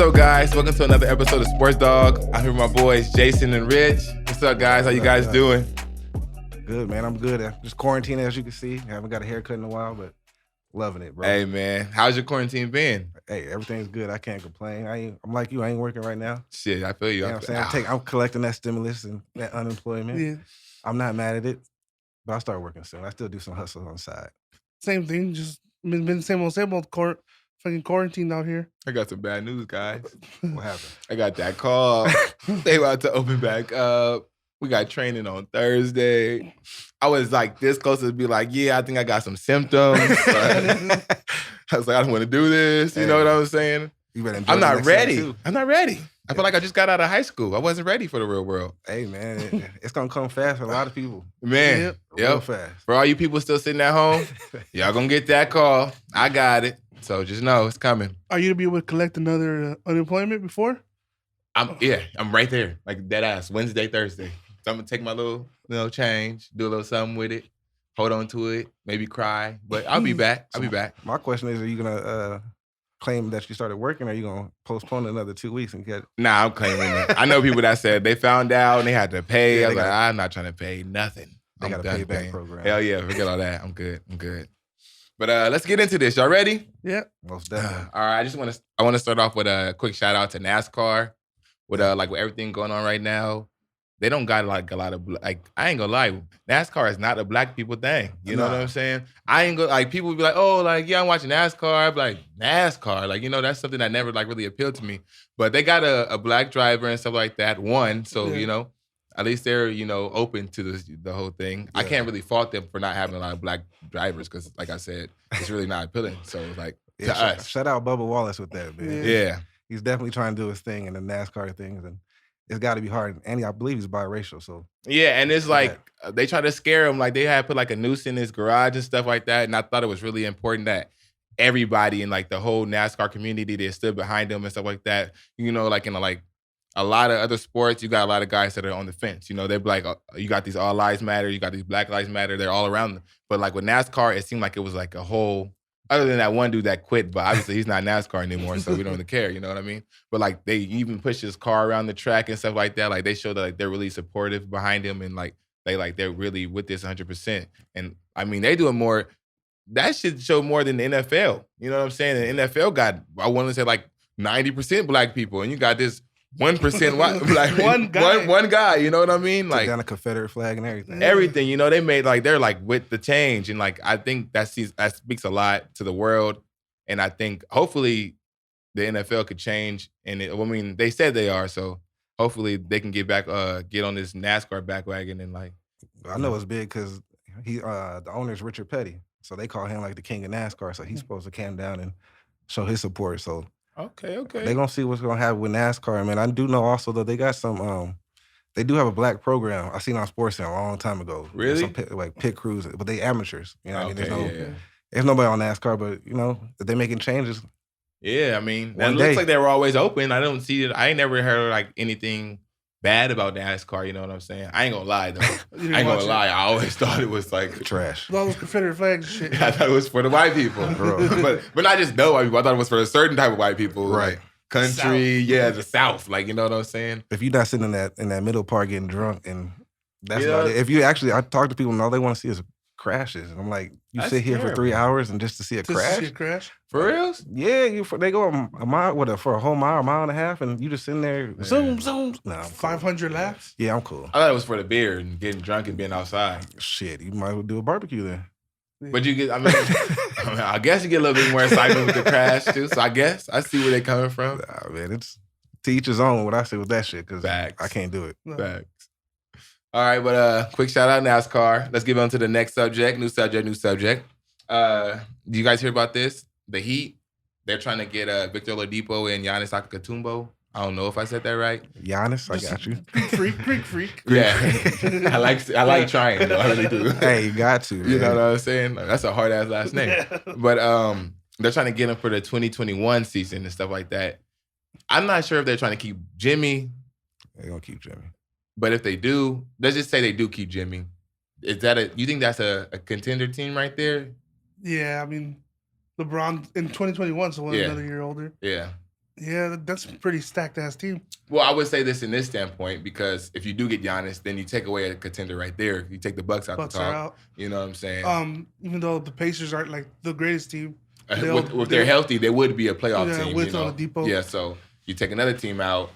up, guys? Welcome to another episode of Sports Dog. I'm here with my boys, Jason and Rich. What's up, guys? How you guys doing? Good, man. I'm good. Just quarantining, as you can see. I haven't got a haircut in a while, but loving it, bro. Hey, man. How's your quarantine been? Hey, everything's good. I can't complain. I'm like you. I ain't working right now. Shit, I feel you. You know what I'm saying? I'm collecting that stimulus and that unemployment. Yeah. I'm not mad at it, but I'll start working soon. I still do some hustles on the side. Same thing. Just been same old fucking quarantine out here. I got some bad news, guys. What happened? I got that call. They about to open back up. We got training on Thursday. I was like this close to be like, yeah, I think I got some symptoms. But I was like, I don't want to do this. You know what I'm saying? You better enjoy I'm the not next ready. time, too. I'm not ready. I feel like I just got out of high school. I wasn't ready for the real world. Hey, man, it's going to come fast for a lot of people. Man, Real fast. For all you people still sitting at home, y'all gonna get that call. I got it. So just know it's coming. Are you to be able to collect another unemployment before? I'm right there. Like dead ass. Wednesday, Thursday. So I'm gonna take my little change, do a little something with it, hold on to it, maybe cry. But I'll be back. I'll be back. My question is, are you going to claim that you started working, or are you going to postpone another 2 weeks and get it? Nah, I'm claiming it. I know people that said they found out and they had to pay. Yeah, I was like, I'm not trying to pay nothing. They got a done payback paying. program. Hell yeah, forget all that. I'm good. But let's get into this. Y'all ready? Yeah. Most definitely. All right. I want to start off with a quick shout out to NASCAR with with everything going on right now. They don't got like a lot of I ain't gonna lie, NASCAR is not a black people thing. You know what I'm saying? I ain't gonna people would be like, oh, like yeah, I'm watching NASCAR. I'd be like, NASCAR, that's something that never really appealed to me. But they got a black driver and stuff like that. So at least they're open to the whole thing. Yeah. I can't really fault them for not having a lot of black drivers because, like I said, it's really not appealing. So to us, shout out Bubba Wallace with that, man. Yeah. He's definitely trying to do his thing in the NASCAR things, and it's got to be hard. And I believe he's biracial, so yeah. And it's they try to scare him, like they had put a noose in his garage and stuff like that. And I thought it was really important that everybody in the whole NASCAR community they stood behind him and stuff like that. In a lot of other sports, you got a lot of guys that are on the fence. They're like, you got these all lives matter, you got these black lives matter. They're all around them. But with NASCAR, it seemed like it was a whole. Other than that one dude that quit, but obviously he's not NASCAR anymore, so we don't really care, you know what I mean? But they even push his car around the track and stuff like that. They show that they're really supportive behind him and they're really with this 100%. And I mean, they doing more. That should show more than the NFL. You know what I'm saying? The NFL got, I want to say 90% black people, and you got this 1% white, one guy. You know what I mean? Took down a Confederate flag and everything. Everything. They made they're with the change, and I think that speaks a lot to the world. And I think hopefully the NFL could change. And they said they are, so hopefully they can get on this NASCAR bandwagon and I know it's big because the owner's Richard Petty, so they call him the king of NASCAR. So he's supposed to calm down and show his support. So. Okay. They're going to see what's going to happen with NASCAR. Man, I do know also that they got some, they do have a black program. I seen on SportsCenter a long time ago. Really? Some pit crews, but they amateurs. You know what I mean? Yeah. There's nobody on NASCAR, but, that they're making changes. Yeah, I mean, it looks like they were always open. I don't see it. I ain't never heard anything bad about NASCAR, you know what I'm saying? I ain't gonna lie, though. I ain't gonna lie. I always thought it was trash. All those Confederate flags and shit. I thought it was for the white people. but not just the white people. I thought it was for a certain type of white people. Right. Country, South. The South. You know what I'm saying? If you're not sitting in that middle part getting drunk, and that's about it. If you I talk to people and all they want to see is crashes. And I'm like, that's sit here terrible. For 3 hours and just to see a crash? To see a crash? For real? Yeah, they go a mile, for a whole mile, a mile and a half, and you just sitting there, zoom. No, 500 laps? Yeah, I'm cool. I thought it was for the beer and getting drunk and being outside. Shit, you might as well do a barbecue then. But you get, I guess you get a little bit more excitement with the crash too. So I guess I see where they're coming from. Nah, man, it's to each his own what I say with that shit, because I Facts. can't do it. No. Facts. All right, but quick shout out NASCAR. Let's get on to the next subject. New subject. Do you guys hear about this? The Heat. They're trying to get Victor Oladipo and Giannis Antetokounmpo. I don't know if I said that right. Giannis, I got you. Greek freak. Yeah, I like trying though. I really do. Hey, you got to. Man. You know what I'm saying? That's a hard ass last name. But they're trying to get him for the 2021 season and stuff like that. I'm not sure if they're trying to keep Jimmy. They're gonna keep Jimmy. But if they do, let's just say they do keep Jimmy. Is that you think that's a contender team right there? Yeah, I mean, LeBron in 2021, so another year older. Yeah. Yeah, that's a pretty stacked ass team. Well, I would say this in this standpoint because if you do get Giannis, then you take away a contender right there. You take the Bucks out Bucks the are talk. out. You know what I'm saying? Even though the Pacers aren't like the greatest team, If they're healthy, they would be a playoff team. with you know? Oladipo. Yeah, so you take another team out,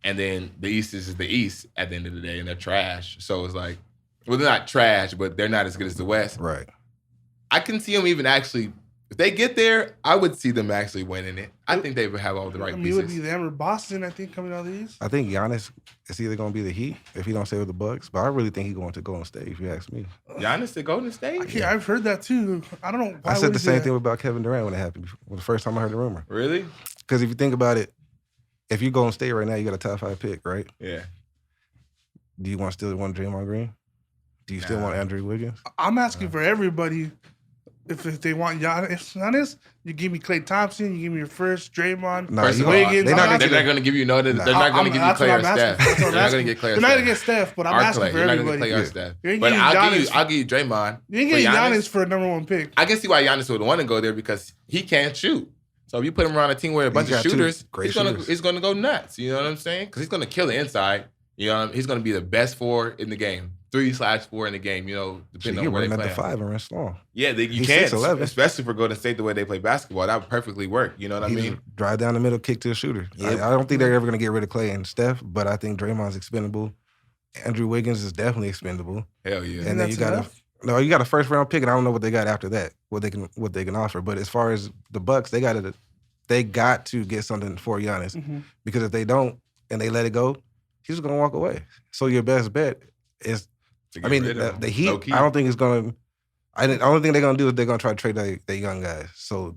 and then the East is the East at the end of the day, and they're trash. So it's like, well, they're not trash, but they're not as good as the West. Right. I can see them even actually. If they get there, I would see them actually winning it. I think they would have all the right pieces. It would be them or Boston, I think, coming out of the East. I think Giannis is either going to be the Heat if he don't stay with the Bucks, but I really think he's going to Golden State, if you ask me. Giannis to Golden State? I've heard that too. I don't know. I said the same thing about Kevin Durant when it happened. Well, the first time I heard the rumor. Really? Because if you think about it, if you Golden State right now, you got a top 5 pick, right? Yeah. Do you still want Draymond Green? Do you still want Andrew Wiggins? I'm asking for everybody. If they want Giannis, you give me Klay Thompson, you give me your first Draymond, Wiggins. They're not going to give you They're not going to give you Klay or Steph. They're not going to get Klay or Steph. They're not going to get Steph, but I'm asking for everybody. You're not going to get Klay or Steph. But I'll give you Draymond. You ain't getting Giannis for a number 1 pick. I can see why Giannis would want to go there because he can't shoot. So if you put him around a team with a bunch of shooters, he's going to go nuts. You know what I'm saying? Because he's going to kill the inside. You know, he's going to be the best 4 in the game. 3/4 in the game, you know, depending on where they play. At the 5 and run slow. Yeah, you can, especially for Golden State the way they play basketball. That would perfectly work. You know what I mean? Drive down the middle, kick to the shooter. Yep. I don't think they're ever going to get rid of Klay and Steph, but I think Draymond's expendable. Andrew Wiggins is definitely expendable. Hell yeah! And then you got a first round pick, and I don't know what they got after that, what they can offer. But as far as the Bucks, they got to get something for Giannis because if they don't and they let it go, he's going to walk away. So your best bet is. I mean, the Heat, I don't think it's going to – the only thing they're going to do is they're going to try to trade their young guys. So,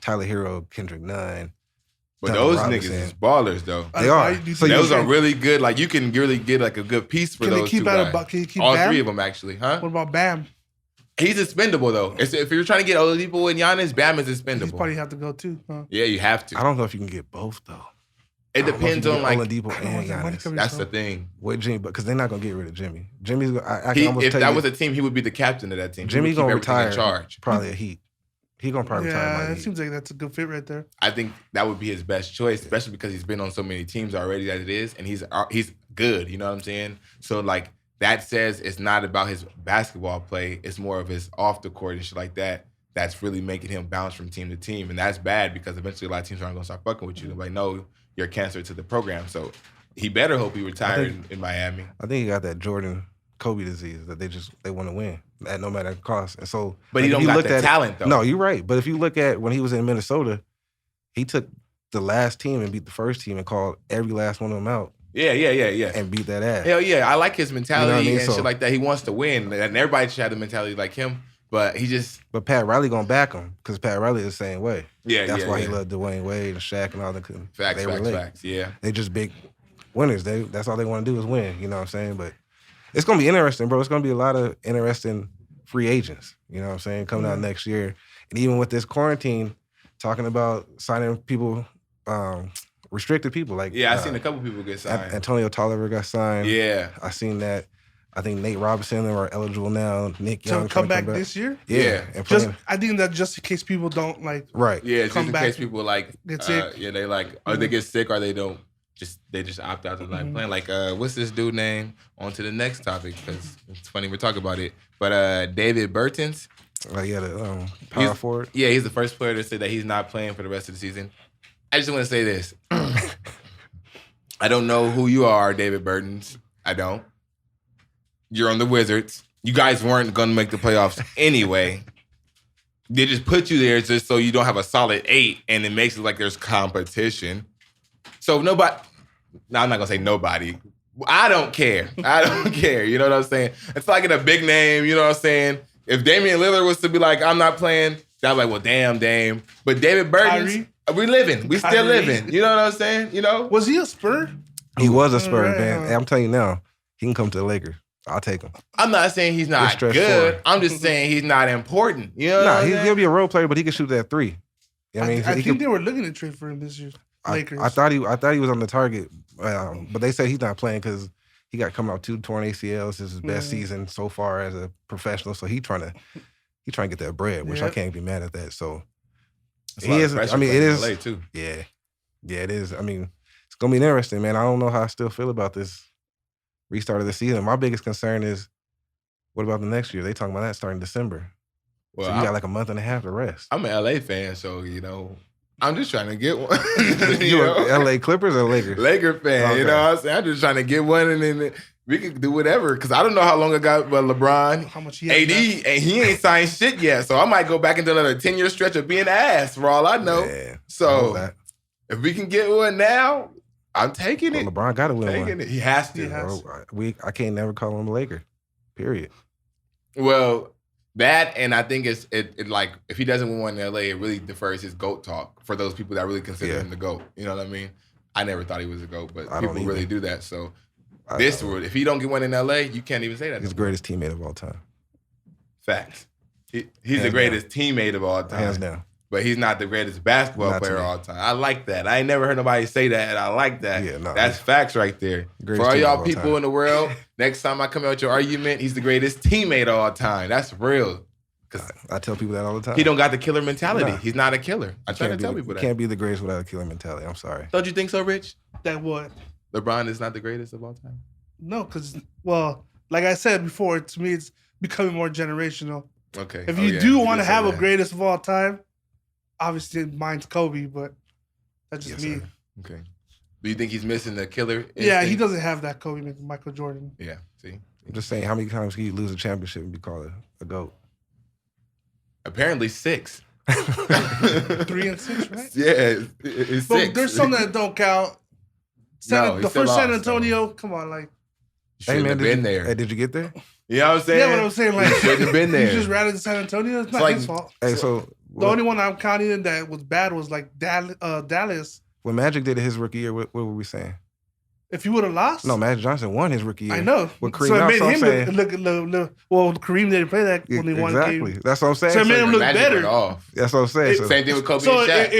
Tyler Hero, Kendrick Nunn. But those niggas is ballers, though. They are. So those are really good. Like, you can really get, like, a good piece for those two guys. Can you keep all Bam? 3 of them, actually. Huh? What about Bam? He's expendable, though. If you're trying to get Oladipo and Giannis, Bam is expendable. He's probably have to go, too. Huh? Yeah, you have to. I don't know if you can get both, though. It depends on like Oladipo and Giannis. That's the thing with Jimmy, because they're not gonna get rid of Jimmy. Jimmy's. If that was a team, he would be the captain of that team. Jimmy's gonna retire. In charge. Probably a Heat. He's gonna probably retire. Yeah, it seems like that's a good fit right there. I think that would be his best choice, especially because he's been on so many teams already as it is, and he's good. You know what I'm saying? So like that says it's not about his basketball play; it's more of his off the court and shit like that. That's really making him bounce from team to team, and that's bad because eventually a lot of teams aren't gonna start fucking with you. They're like, no. You're cancer to the program. So he better hope he retired in Miami. I think he got that Jordan Kobe disease that they want to win at no matter the cost. And so, but he don't got the talent though. No, you're right. But if you look at when he was in Minnesota, he took the last team and beat the first team and called every last one of them out. Yeah. And beat that ass. Hell yeah. I like his mentality and shit like that. He wants to win. And everybody should have the mentality like him. But But Pat Riley gonna back him because Pat Riley is the same way. Yeah, that's why he loved Dwayne Wade and Shaq and all the facts. Yeah, they just big winners. That's all they want to do is win. You know what I'm saying? But it's gonna be interesting, bro. It's gonna be a lot of interesting free agents. You know what I'm saying? Coming out next year, and even with this quarantine, talking about signing people, restricted people. Like I seen a couple people get signed. Antonio Tolliver got signed. Yeah, I seen that. I think Nate Robinson are eligible now. Nick Young come back this year. Yeah, I think that just in case people don't like. Right. Yeah, just in case people like get sick. Yeah, they like or they get sick or they don't. They just opt out of like playing. Like what's this dude name? On to the next topic because it's funny we're talking about it. But David Bertans. The power forward. Yeah, he's the first player to say that he's not playing for the rest of the season. I just want to say this. I don't know who you are, David Bertans. I don't. You're on the Wizards. You guys weren't going to make the playoffs anyway. They just put you there just so you don't have a solid 8, and it makes it like there's competition. So nobody... No, I'm not going to say nobody. I don't care. You know what I'm saying? It's like in a big name, you know what I'm saying? If Damian Lillard was to be like, I'm not playing, I'd be like, well, damn, Dame. But David Bertans, we living. We still living. You know what I'm saying? You know? Was he a Spur? He was a Spur, man. And I'm telling you now, he can come to the Lakers. I'll take him. I'm not saying he's not good. I'm just saying he's not important. You know he'll be a role player, but he can shoot that 3. You know I think they were looking to trade for him this year. Lakers. I thought he was on the target, but they say he's not playing because he got coming off 2 torn ACLs. This is his best season so far as a professional. So he trying to get that bread, which I can't be mad at that. So he is. I mean, it is. LA too. Yeah, Yeah, it is. I mean, it's gonna be interesting, man. I don't know how I still feel about this restart of the season. My biggest concern is, what about the next year? They talking about that starting December. Well, So you got like a month and a half to rest. I'm an LA fan, so I'm just trying to get one. You a LA Clippers or Lakers? Laker fan, Okay. you know what I'm saying? I'm just trying to get one, and then we can do whatever. Because I don't know how long I got with LeBron. How much he has AD, left. and he ain't signed shit yet. So I might go back into another 10-year stretch of being ass for all I know. Yeah, I know So that. if we can get one now, I'm taking it. Well, LeBron got to win Taking one. it. He has to. He has- I can't never call him a Laker. Period. Well, that, and I think it's like, if he doesn't win one in LA, it really defers his GOAT talk for those people that really consider him the GOAT. You know what I mean? I never thought he was a GOAT, but I don't people really either. do that. So if he don't get one in LA, you can't even say that. He's the greatest teammate of all time. Facts. He's Hands the greatest teammate of all time. Hands down. But he's not the greatest basketball Not to player of me. all time. I like that. I ain't never heard nobody say that. I like that. Yeah, no, That's facts right there. Greatest For all teammate of y'all all people time. in the world, next time I come out with your argument, he's the greatest teammate of all time. That's real. Because I tell people that all the time. he don't got the killer mentality. Nah. He's not a killer. I try to Can't tell be, people that. can't be the greatest without a killer mentality. I'm sorry. Don't you think so, Rich? That what? LeBron is not the greatest of all time. No, because, well, like I said before, to me, it's becoming more generational. Okay. If Oh, you yeah. do want to did say have a that. greatest of all time, obviously mine's Kobe, but that's just Yes, me. sir. Okay. Do you think he's missing the killer? Yeah, he instinct? doesn't have that Kobe like Michael Jordan. Yeah. See. I'm just saying, how many times can you lose a championship and be called a GOAT? Apparently 6. 3 and 6, right? Yeah, it's But 6. there's some that don't count. No, he The still first San lost, though. Antonio, come on, like, Shouldn't have been there. Hey, did you get there? You know what I'm saying? yeah, but I'm saying, like, Shouldn't have been you there. just ratted San Antonio. It's not like- his fault. Hey, so The only one I'm counting in that was bad was like Dallas. when Magic did it his rookie year, what were we saying? If you would have lost, No, Magic Johnson won his rookie year. I know. With Kareem So it out, made so I'm him saying- look. Well, Kareem didn't play that when they won the Exactly. game. That's what I'm saying. So it made him look Magic better. went off. That's what I'm saying. So, Same thing with Kobe So and Shaq.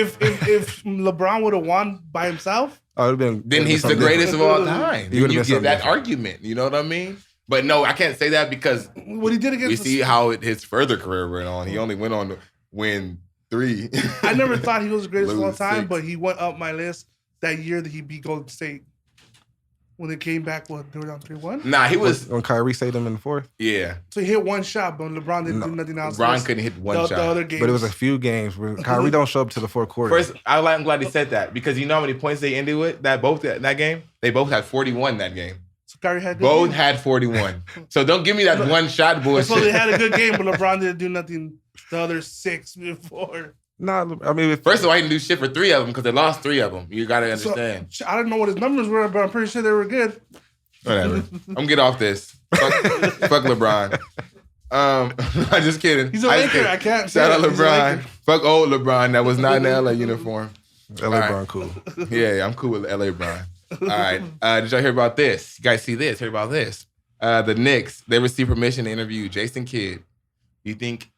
if LeBron would have won by himself, it'd been, Then he's the something greatest of all different. time. He would've You been get something that different. argument. You know what I mean? But no, I can't say that because what he did we against see how his further career went on. He only went on to win 3. I never thought he was the greatest of all Lose time, 6. but he went up my list that year that he beat Golden State. When they came back, what, they were down 3-1? Nah, he was. when Kyrie saved him in the fourth. Yeah. So he hit one shot, but LeBron didn't do nothing else. LeBron couldn't hit one the shot. other games. But it was a few games where Kyrie don't show up to the fourth quarter. First, I'm glad he said that because you know how many points they ended with that game? They both had 41 that game. So Kyrie had good Both game. had 41. So don't give me that one shot bullshit. So they had a good game, but LeBron didn't do nothing the other 6 before. Nah, I mean, First of all, he didn't do shit for 3 of them because they lost 3 of them. You got to understand. So, I don't know what his numbers were, but I'm pretty sure they were good. Whatever. I'm gonna get off this. Fuck LeBron. I'm just kidding. He's a I just Laker. kidding. I can't say Shout out it. He's a LeBron. Laker. Fuck old LeBron that was not in the LA uniform. LA All right. Bron cool. Yeah, I'm cool with LA Bron. All right. Did y'all hear about this? You guys see this? Hear about this? The Knicks, they received permission to interview Jason Kidd. You think,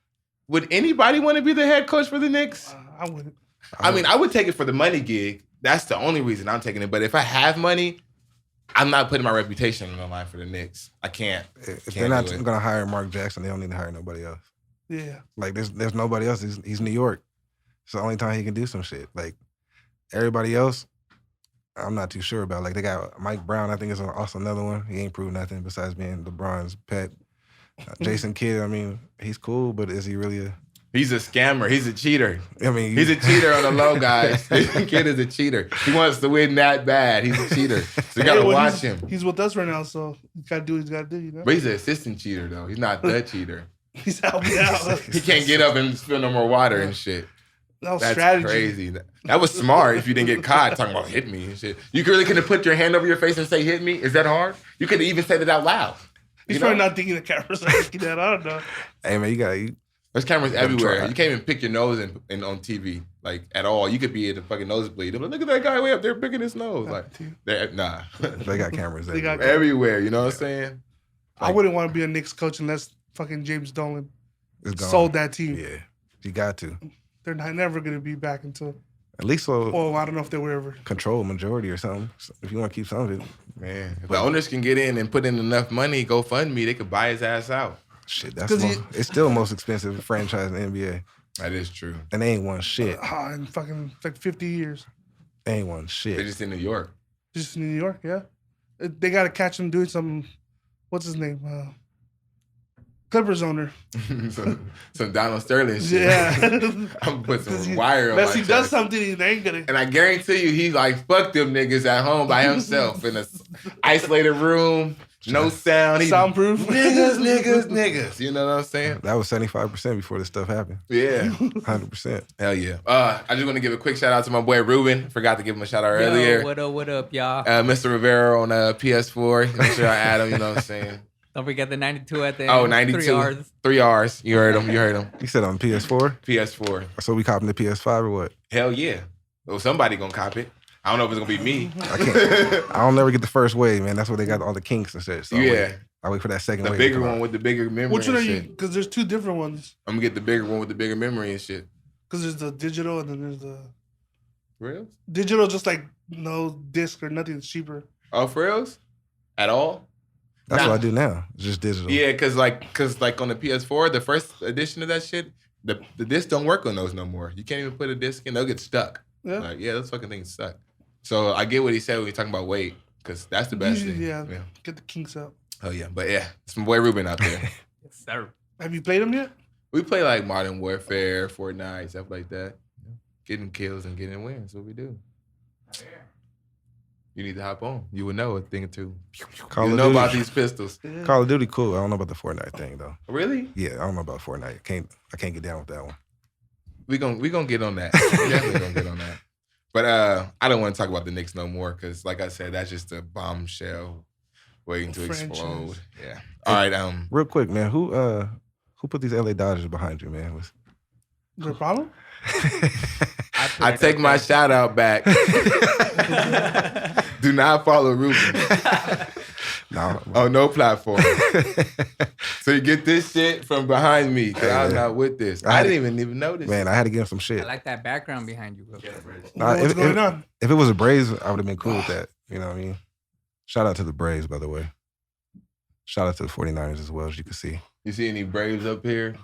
would anybody want to be the head coach for the Knicks? I wouldn't. I mean, I would take it for the money gig. That's the only reason I'm taking it. But if I have money, I'm not putting my reputation on the line for the Knicks. I can't. If Can't they're not do it. going to hire Mark Jackson, they don't need to hire nobody else. Yeah. Like, there's nobody else. He's New York. It's the only time he can do some shit. Like, everybody else, I'm not too sure about. Like, they got Mike Brown, I think is also another one. He ain't proved nothing besides being LeBron's pet. Jason Kidd, I mean, he's cool, but is he really a... He's a scammer. He's a cheater. I mean... He's a cheater on the low, guys. Jason Kidd is a cheater. He wants to win that bad. He's a cheater. So you got to Well, watch he's- him. He's with us right now, so he's got to do what he's got to do, you know? But he's an assistant cheater, though. He's not the cheater. He's helping out. He can't get up and spill no more water and shit. That was That's strategy. crazy. That was smart if you didn't get caught talking about hit me and shit. You really could have put your hand over your face and say hit me? Is that hard? You could have even said it out loud. He's You probably know? not thinking the cameras are looking at. I don't know. Hey, man, you There's cameras everywhere. try. You can't even pick your nose in on TV, like, at all. You could be at the fucking nosebleed. They're like, look at that guy way up there picking his nose. Like, nah. they got cameras They got everywhere. Everywhere, you know what I'm saying? I wouldn't want to be a Knicks coach unless fucking James Dolan It's gone. sold that team. Yeah, you got to. They're never going to be back until, At least so well, I don't know if they were ever. control majority or something. If you want to keep some of it, Man, if the owners can get in and put in enough money, GoFundMe, they could buy his ass out. shit, that's 'Cause it's still the most expensive franchise in the NBA. That is true. And they ain't won shit. In fucking like 50 years. Ain't one shit. They're just in New York. Just in New York, yeah. They got to catch him doing some, what's his name? Clippers owner. some Donald Sterling shit. Yeah. I'm put some wire on unless my he does chest. something, they ain't gonna. And I guarantee you, he's like, fuck them niggas at home by himself in a isolated room, no sound. Soundproof. Niggas. You know what I'm saying? That was 75% before this stuff happened. Yeah. 100%. Hell yeah. I just want to give a quick shout out to my boy Ruben. Forgot to give him a shout out earlier. What up, y'all? Mr. Rivera on PS4. Make sure I add him, you know what I'm saying? Don't forget the 92 at the end. Oh, 92. 3 R's. 3 R's. You heard him. You said on PS4? PS4. So we copping the PS5 or what? Hell yeah. Well, somebody gonna cop it. I don't know if it's gonna be me. I don't never get the first wave, man. That's where they got all the kinks and shit. So Yeah. I wait for that second The wave. bigger one with the bigger memory. Which one are and you? shit. Because there's two different ones. I'm gonna get the bigger one with the bigger memory and shit. Because there's the digital and then there's the For reals? digital, just like no disc or nothing. It's cheaper. Oh, for reals? At all? That's Nah. what I do now. It's just digital. Yeah, cause like on the PS4, the first edition of that shit, the disc don't work on those no more. You can't even put a disc in; they'll get stuck. Yeah. Like, yeah, those fucking things suck. So I get what he said when he's talking about weight, cause that's the best Usually, thing. yeah. Get the kinks out. Oh yeah, but yeah, it's my boy Ruben out there. Yes, sir. Have you played them yet? We play like Modern Warfare, Fortnite, stuff like that. Getting kills and getting wins. What we do. You need to hop on. You would know a thing or two. Call You of know Duty. about these pistols. Yeah. Call of Duty, cool. I don't know about the Fortnite thing though. Really? Yeah, I don't know about Fortnite. I can't get down with that one. We gonna get on that. We definitely gonna get on that. But I don't want to talk about the Knicks no more because, like I said, that's just a bombshell waiting to Franchise. explode. Yeah. All right. Real quick, man. Who put these LA Dodgers behind you, man? Is there a problem? I take my shout out back. Do not follow Ruben No. on no platform. So you get this shit from behind me because I'm not with this. I didn't even notice. Man, I had to give him some shit. I like that background behind you, bro. Nah, What's going on? If it was a Braves, I would have been cool with that. You know what I mean? Shout out to the Braves, by the way. Shout out to the 49ers as well, as you can see. You see any Braves up here?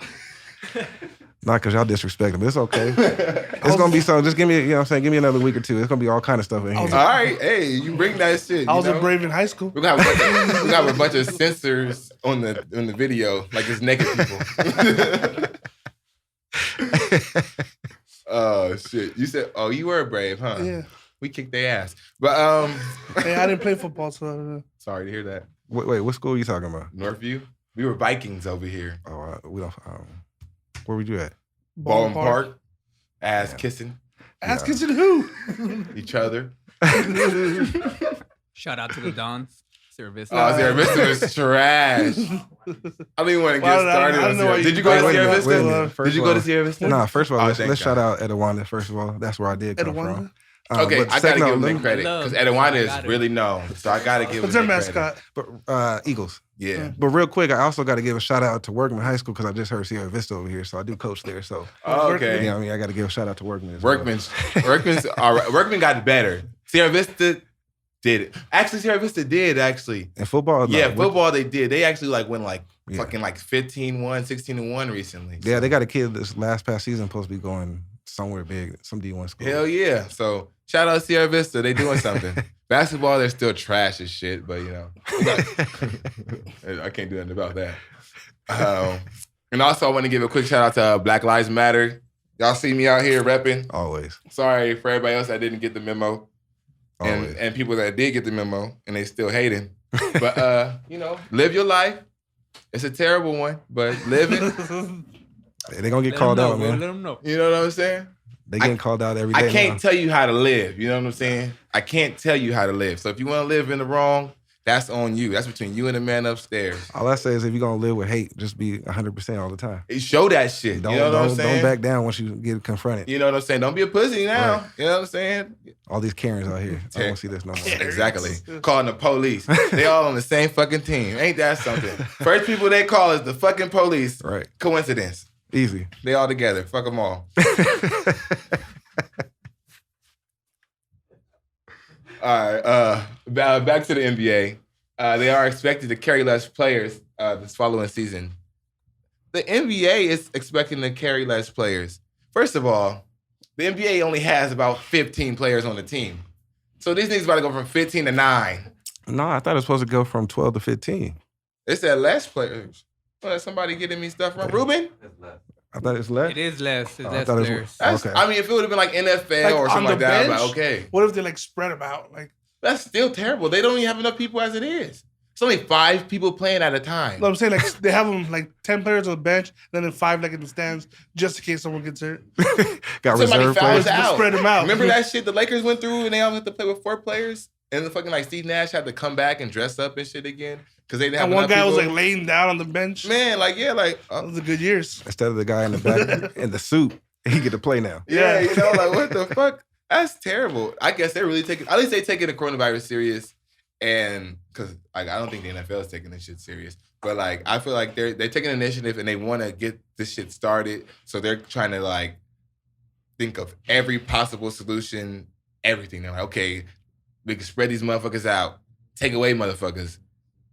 Not because y'all disrespect them. It's okay. It's going to be so. Just give me, you know what I'm saying? Give me another week or two. It's going to be all kind of stuff in here. All right. Hey, you bring that shit. I was you a know? Brave in high school. We got a bunch of censors on the video, like it's naked people. Oh shit! You said, oh, you were a Brave, huh? Yeah. We kicked their ass, but Hey, I didn't play football, so I don't know. sorry to hear that. Wait, what school are you talking about? Northview, we were Vikings over here. Oh, we don't. Where were you at? Ballin' Park, ass Yeah. kissing Ask it to who? each other. Shout out to the Dons. Service. Oh, Sierra Vista was trash. I don't even want to get Well, started I on don't know Sierra. why Did you- you go to Wait a Sierra minute, wait a Vista? minute. First Did you of go all- to Sierra Vista? Nah, first of all, Oh, let's thank shout God. out Edawanda, first of all. That's where I did come Edawanda? from. Okay, But I gotta second give off, them let their me- credit Love. because Edawanda I is got it. really known, so I gotta give What's them their their credit. mascot? But Eagles. Yeah. But real quick, I also got to give a shout out to Workman High School because I just heard Sierra Vista over here, so I do coach there. So Oh, you okay. know what I mean, I got to give a shout out to Workman. As well. Workman's all right. Workman got better. Sierra Vista did it. Actually, Sierra Vista did actually. In football, Yeah, no, football they did. They actually went Yeah. fucking 15-1, 16-1 recently. Yeah, they got a kid this past season supposed to be going somewhere big, some D1 school. Hell yeah. So shout out Sierra Vista. They doing something. Basketball, they're still trash as shit, but you know, I can't do nothing about that. And also I want to give a quick shout out to Black Lives Matter. Y'all see me out here repping. Always. Sorry for everybody else that didn't get the memo. Always. And people that did get the memo and they still hating. But you know, live your life. It's a terrible one, but live it. They're going to get called out, man. Let them know. You know what I'm saying? They getting called out every day I can't now. tell you how to live. You know what I'm saying? I can't tell you how to live. So if you want to live in the wrong, that's on you. That's between you and the man upstairs. All I say is if you're going to live with hate, just be 100% all the time. Show that shit. Don't, you know what I'm saying? don't back down once you get confronted. You know what I'm saying? Don't be a pussy now. Right. You know what I'm saying? All these Karens out here. I don't see this no more. Exactly. Calling the police. They all on the same fucking team. Ain't that something? First people they call is the fucking police. Right. Coincidence. Easy. They all together. Fuck them all. All right. Back to the NBA. They are expected to carry less players this following season. The NBA is expecting to carry less players. First of all, The NBA only has about 15 players on the team. So these niggas about to go from 15 to 9. No, I thought it was supposed to go from 12 to 15. It said less players. Well, somebody getting me stuff wrong. Ruben? I thought it's less. It is less. It's I less thought it was- players. That's, Okay. I mean, if it would have been like NFL Like, or on something like the that, I'd be bench? like, okay. What if they like spread them out? Like, That's still terrible. They don't even have enough people as it is. It's only 5 people playing at a time. I'm saying, like they have them like 10 players on the bench, then 5 like in the stands, just in case someone gets hurt. Got Somebody reserve fouls players. out. Spread them out. Remember that shit the Lakers went through and they all had to play with 4 players? And the fucking like Steve Nash had to come back and dress up and shit again? Because they didn't have And one enough guy was people. like laying down on the bench. Man, like, yeah, like, Those are the good years. Instead of the guy in the back in the suit, he get to play now. yeah, Yeah. you know, like, what the fuck? That's terrible. I guess they're really taking, at least they taking the coronavirus serious. And because like I don't think the NFL is taking this shit serious, but like I feel like they're taking initiative and they want to get this shit started. So they're trying to like think of every possible solution, everything. They're like, okay, we can spread these motherfuckers out, take away motherfuckers,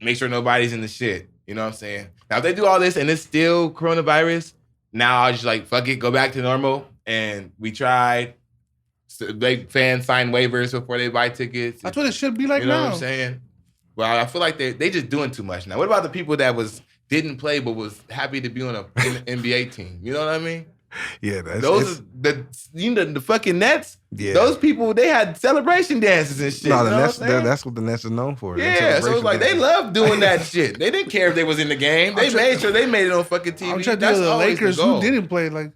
make sure nobody's in the shit. You know what I'm saying? Now if they do all this and it's still coronavirus, now I just like fuck it, go back to normal. And we tried. So they fans sign waivers before they buy tickets. That's what it should be like You know now. what I'm saying? Well, I feel like they just doing too much now. What about the people that didn't play but was happy to be on a NBA team? You know what I mean? Yeah, Those are the fucking Nets. Yeah. Those people they had celebration dances and shit. No, you the know Nets. what I'm saying? That's what the Nets is known for. Their Yeah, so it's celebration like they dances. love doing that shit. They didn't care if they was in the game. They made sure they made it on fucking TV. I'm trying to That's think of the always Lakers the who goal. didn't play. Like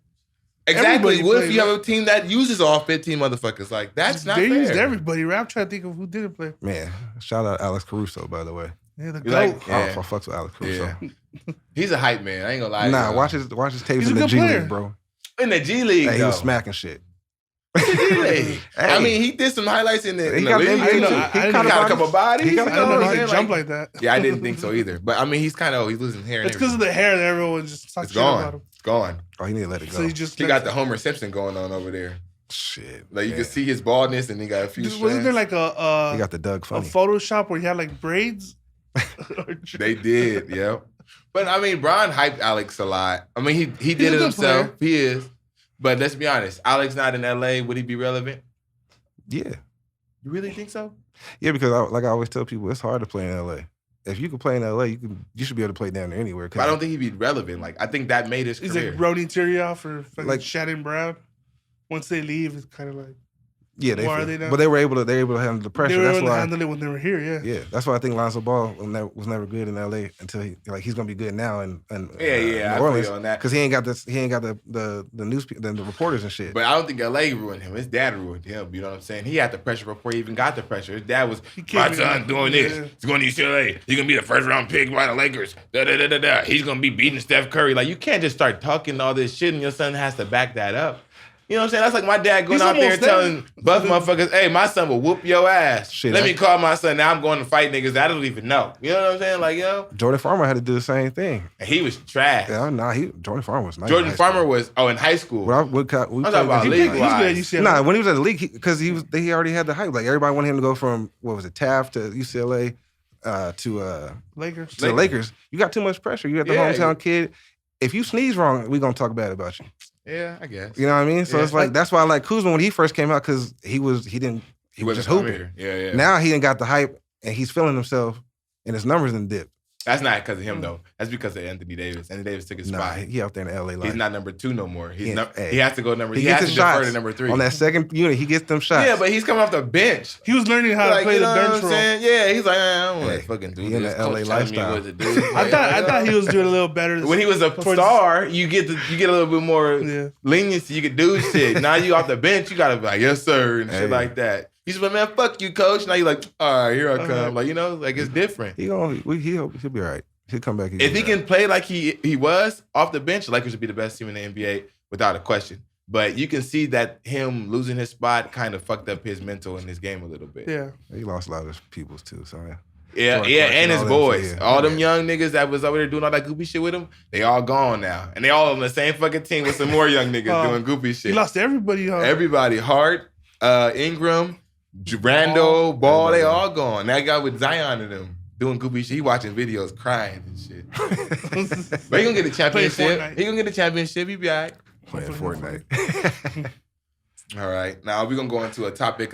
Exactly. everybody What if played, you right? have a team that uses all 15 motherfuckers? Like that's not they fair. used everybody. Right? I'm trying to think of who didn't play. Man, shout out Alex Caruso, by the way. Yeah, the You goat. like- Yeah. Yeah. I fucks with Alex Caruso. Yeah. He's a hype man. I ain't gonna lie. Nah, to watch his tapes He's in a the good G player. League, bro. in the G League. Hey, he though. was smacking shit. G League. I Hey. mean, he did some highlights in the, He in the got league. the too. MVP know, too. I He didn't got know got a how- couple bodies. he got I you don't know know what how I'm he saying? jump Like- like that. Yeah, I didn't think so either. But I mean, he's kind of he's losing hair. And It's because of everything. the hair that everyone just talks It's shit about gone. him. It's gone. Oh, he need to let it go. So he just He got the Homer Simpson going on over there. shit. Like you man. can see his baldness, and he got a few. Wasn't there like He got the Doug a funny. Photoshop where he had like braids? They did, yeah. But I mean, Bron hyped Alex a lot. I mean, he He's did a it good himself. player. He is. But let's be honest, Alex not in LA. Would he be relevant? Yeah, You really think so? yeah. Because like I always tell people, it's hard to play in LA. If you can play in LA, you should be able to play down there anywhere. But I don't think he'd be relevant. Like I think that made his He's career. like Brody Tyrioff or fucking Like- Shannon Brown. Once they leave, it's kind of like Yeah, Why are they not- but they were able to handle the pressure. they were That's able to why. handle it when they were here. Yeah. Yeah, that's why I think Lonzo Ball was never good in LA until he's gonna be good now in I New feel Orleans you on that. because he ain't got the news the reporters and shit. But I don't think LA ruined him. His dad ruined him. You know what I'm saying? He had the pressure before he even got the pressure. His dad was, came my in- son doing yeah. this. He's going to UCLA. He's going to be the first round pick by the Lakers. Da, da, da, da, da. He's going to be beating Steph Curry. Like, you can't just start talking all this shit and your son has to back that up. You know what I'm saying? That's like my dad going He's out there almost there. telling buff motherfuckers, hey, my son will whoop your ass. Shit, Let I- me call my son. Now I'm going to fight niggas I don't even know. You know what I'm saying? Like, yo. Jordan Farmer had to do the same thing. And he was trash. Yeah, Jordan Farmer was nice. Jordan in high Farmer school. was, in high school. we I'm played talking about against- league He's good at wise. UCLA. Nah, when he was at the league, because he already had the hype. Like everybody wanted him to go from what was it, Taft to UCLA to Lakers. the Lakers. You got too much pressure. You got the Yeah. hometown kid. If you sneeze wrong, we gonna talk bad about you. Yeah, I guess. You know what I mean? So Yeah. it's like that's why I like Kuzma when he first came out because he was just wasn't hooping. here. Yeah. Now he ain't got the hype and he's feeling himself and his numbers in dip. That's not because of him though. That's because of Anthony Davis. Anthony Davis took his Nah, spot. he out there in LA. Like, He's not number 2 no more. He's Yeah, hey. he has to go number. He He, gets has his to defer shots to number 3 on that second unit. He gets them shots. Yeah, but he's coming off the bench. He was learning how to Like, play you the know what bench I'm role. saying? Yeah, he's like, I don't want Hey, to fucking do he in this. the LA Coach telling me lifestyle. what to do. I thought he was doing a little better. When he was a towards- star, you get a little bit more Yeah. leniency. You could do shit. Now you off the bench, you gotta be like, yes sir, and Hey. shit like that. He's like, man, fuck you, coach. Now you're like, all right, here I come. Like, you know, like it's different. he'll be all right. He'll come back. If he can play like he was off the bench, the Lakers would be the best team in the NBA without a question. But you can see that him losing his spot kind of fucked up his mental in his game a little bit. Yeah. he lost a lot of his peoples too. So yeah. Yeah, Jordan yeah, Clarkson, and his all them, boys. so yeah. All them Yeah. young niggas that was over there doing all that goofy shit with him, they all gone now. And they all on the same fucking team with some more young niggas doing goofy He shit. lost to everybody. Huh? Everybody, Hart, Ingram, Randall, Ball, they all gone. That guy with Zion in them doing goofy shit. He watching videos, crying and shit. But he gonna get a championship. Fortnite. He gonna get a championship. He be all right. Playing Fortnite. All right. Now we're gonna go into a topic.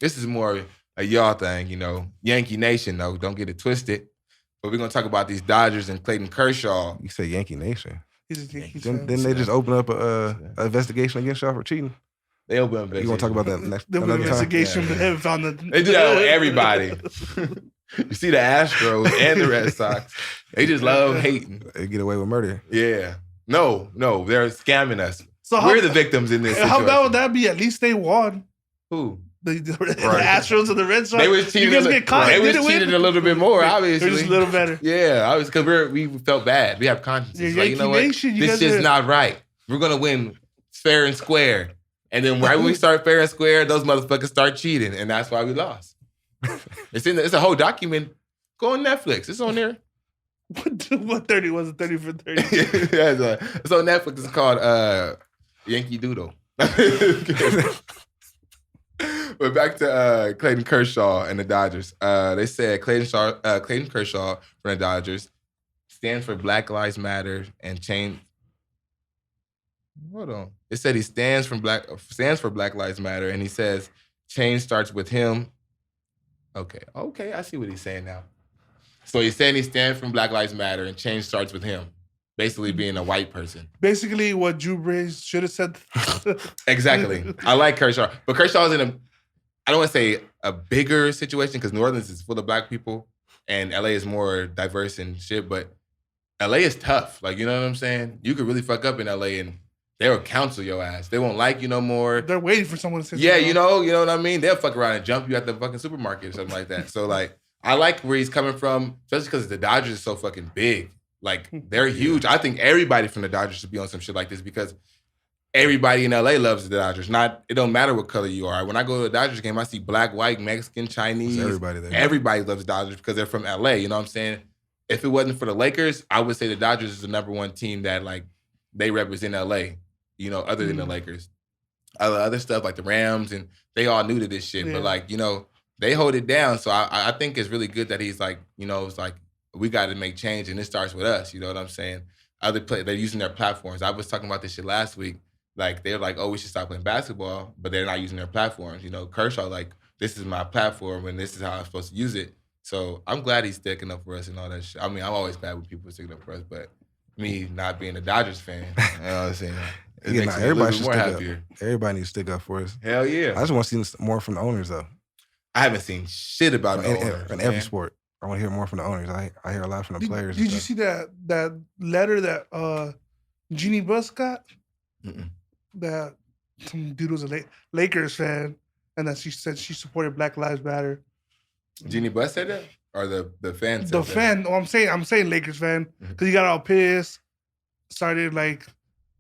This is more a y'all thing, you know. Yankee Nation, though. Don't get it twisted. But we're gonna talk about these Dodgers and Clayton Kershaw. You say Yankee Nation. He's a Yankees Didn't fan. they just open up a investigation against y'all for cheating? They open up. You gonna talk about that next The another time? investigation, Yeah. but they haven't found the. They do that on everybody. You see the Astros and the Red Sox. They just love hating. They get away with murder. Yeah. No, they're scamming us. So We're the victims in this. How bad situation. would that be? At least they won. Who? The Astros and the Red Sox. They was cheating. You guys get caught. They Did was it cheated win? a little bit more, obviously. They're just a little better. Yeah, because we felt bad. We have consciences. Yeah, Like, you know what? Yankee Nation, you This guys is are- not right. We're gonna win fair and square. And then right when we start fair and square, those motherfuckers start cheating, and that's why we lost. It's a whole document. Go on Netflix. It's on there. What 30 was it? 30 for 30. Yeah, it's on Netflix. It's called Yankee Doodle. But back to Clayton Kershaw and the Dodgers. They said Clayton Kershaw from the Dodgers stands for Black Lives Matter and change. Hold on. It said he stands for Black Lives Matter, and he says change starts with him. Okay, I see what he's saying now. So he's saying he stands for Black Lives Matter, and change starts with him. Basically, being a white person. Basically, what Drew Brees should have said. Exactly. I like Kershaw, but Kershaw's in I don't want to say a bigger situation because New Orleans is full of black people, and LA is more diverse and shit. But LA is tough. Like, you know what I'm saying? You could really fuck up in LA, and they'll counsel your ass. They won't like you no more. They're waiting for someone to say Yeah, something. you know what I mean? They'll fuck around and jump you at the fucking supermarket or something like that. So, like, I like where he's coming from, especially because the Dodgers are so fucking big. Like, they're huge. I think everybody from the Dodgers should be on some shit like this because everybody in LA loves the Dodgers. It don't matter what color you are. When I go to a Dodgers game, I see black, white, Mexican, Chinese. It's everybody there. Everybody loves the Dodgers because they're from LA. You know what I'm saying? If it wasn't for the Lakers, I would say the Dodgers is the number one team that, like, they represent LA, you know, other than the Lakers. Other stuff like the Rams, and they all new to this shit. Yeah. But, like, you know, they hold it down. So I think it's really good that he's like, you know, it's like, we got to make change, and it starts with us. You know what I'm saying? They're using their platforms. I was talking about this shit last week. Like, they're like, oh, we should stop playing basketball, but they're not using their platforms. You know, Kershaw, like, this is my platform, and this is how I'm supposed to use it. So I'm glad he's sticking up for us and all that shit. I mean, I'm always glad when people are sticking up for us, but me not being a Dodgers fan, you know what I'm saying? It Yeah, makes nah, me a little everybody bit should more stick happier. up. Everybody needs to stick up for us. Hell yeah. I just want to see more from the owners though. I haven't seen shit about no owners, in every man. sport. I want to hear more from the owners. I hear a lot from the players. Did you see that letter that Jeannie Buss got? Mm-mm. That some dude was a Lakers fan, and that she said she supported Black Lives Matter. Jeannie Buss said that? Or the fan said The that? fan, I'm saying Lakers fan, because he got all pissed, started like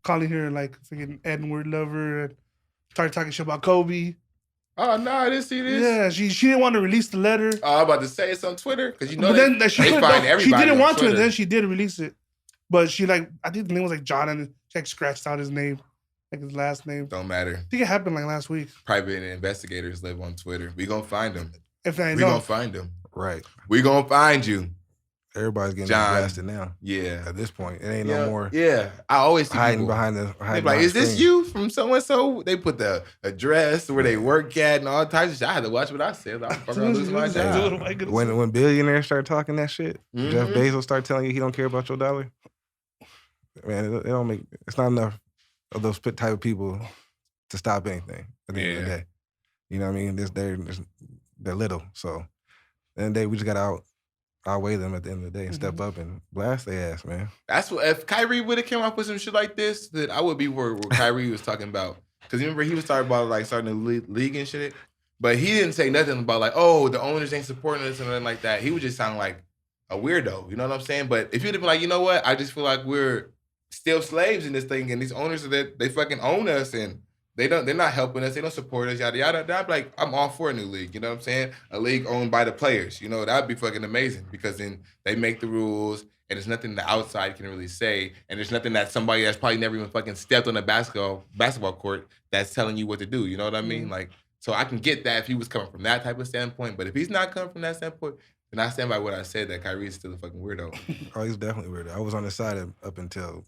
calling her like freaking N-word lover, and started talking shit about Kobe. Oh, no, I didn't see this. Yeah, she didn't want to release the letter. Oh, I'm about to say it's on Twitter, because you know But then she they couldn't- find she everybody didn't on want to, and Twitter. then she did release it. But she like, I think the name was like John, and she like scratched out his name, like his last name. Don't matter. I think it happened like last week. Private investigators live on Twitter. We gonna find them. If I We know. gonna find them. right. We gonna find you. Everybody's getting John. blasted now. Yeah. At this point, it ain't Yeah. no more Yeah. I always see hiding people. behind the. They Hiding be like, behind is the this screen. you from so and so? They put the address where they work at and all types of shit. I had to watch what I said. I'm gonna lose my job. When billionaires start talking that shit, Jeff Mhm. Bezos start telling you he don't care about your dollar. Man, it don't make. It's not enough of those type of people to stop anything at the end of the Yeah. day. You know what I mean? They're little, so at the end of the day, we just gotta outweigh them at the end of the day and step up and blast their ass, man. That's what, if Kyrie would have came up with some shit like this, then I would be where Kyrie was talking about. Because remember, he was talking about like starting the league and shit. But he didn't say nothing about like, oh, the owners ain't supporting us and nothing like that. He would just sound like a weirdo. You know what I'm saying? But if you'd have been like, you know what? I just feel like we're still slaves in this thing, and these owners are that they fucking own us, and they're not helping us, they don't support us, yada yada. I'd be like, I'm all for a new league. You know what I'm saying? A league owned by the players. You know, that'd be fucking amazing because then they make the rules, and there's nothing the outside can really say, and there's nothing that somebody that's probably never even fucking stepped on a basketball court that's telling you what to do. You know what I mean? Like, so I can get that if he was coming from that type of standpoint, but if he's not coming from that standpoint, then I stand by what I said that Kyrie is still a fucking weirdo. Oh, he's definitely weird. I was on his side up until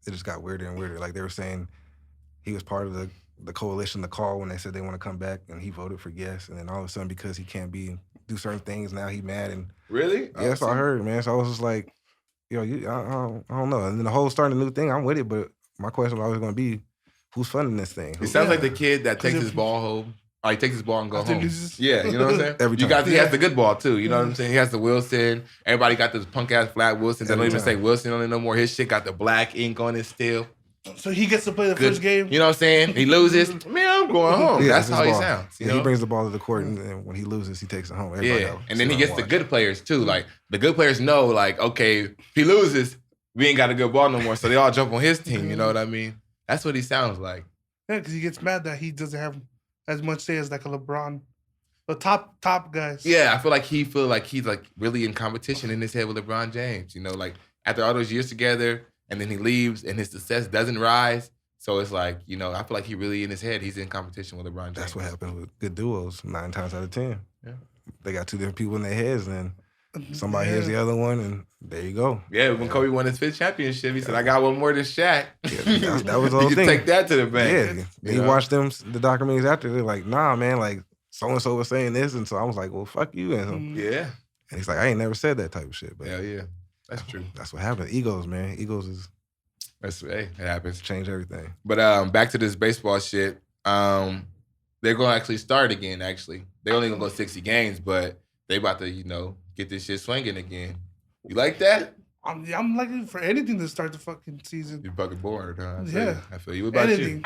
it just got weirder and weirder. Like they were saying, he was part of the coalition the call when they said they want to come back, and he voted for yes. And then all of a sudden, because he can't do certain things, now he mad. And Really? yeah, that's what I heard, man. So I was just like, yo, I don't know. And then the whole starting a new thing, I'm with it, but my question was always going to be, who's funding this thing? It sounds like the kid that takes his ball home. Or he takes his ball and go home. Loses. Yeah, you know what I'm saying? Every time. He has the good ball too. You know what I'm saying? He has the Wilson. Everybody got this punk ass flat Wilson. They don't even say Wilson on it no more. His shit got the black ink on it still. So he gets to play the first game. You know what I'm saying? He loses. Man, I'm going home. Yeah, that's how he sounds. You know? He brings the ball to the court, and then when he loses, he takes it home. Everybody else, and then he gets the good players too. Like the good players know, like, okay, if he loses, we ain't got a good ball no more. So they all jump on his team. You know what I mean? That's what he sounds like. Yeah, because he gets mad that he doesn't have as much say as like a LeBron. The top guys. Yeah, I feel like he's like really in competition in his head with LeBron James. You know, like after all those years together, and then he leaves and his success doesn't rise. So it's like, you know, I feel like he really in his head, he's in competition with LeBron James. That's what happens with good duos 9 times out of 10. Yeah. They got 2 different people in their heads, and somebody hears the other one, and there you go. Yeah, when Kobe won his 5th championship, he said, I got one more than Shaq. Yeah, that was the whole you thing. can take that to the bank. Yeah. You watch the documentaries after, they're like, nah, man, like, so-and-so was saying this, and so I was like, well, fuck you. And yeah. And he's like, I ain't never said that type of shit. But hell yeah. That's true. That's what happens. Egos, man. Egos is... It happens. Change everything. But back to this baseball shit. They're going to actually start again, actually. They're only going to go 60 games, but they about to, you know, get this shit swinging again. You like that? I'm looking for anything to start the fucking season. You're fucking bored, huh? I feel you. What about anything. you?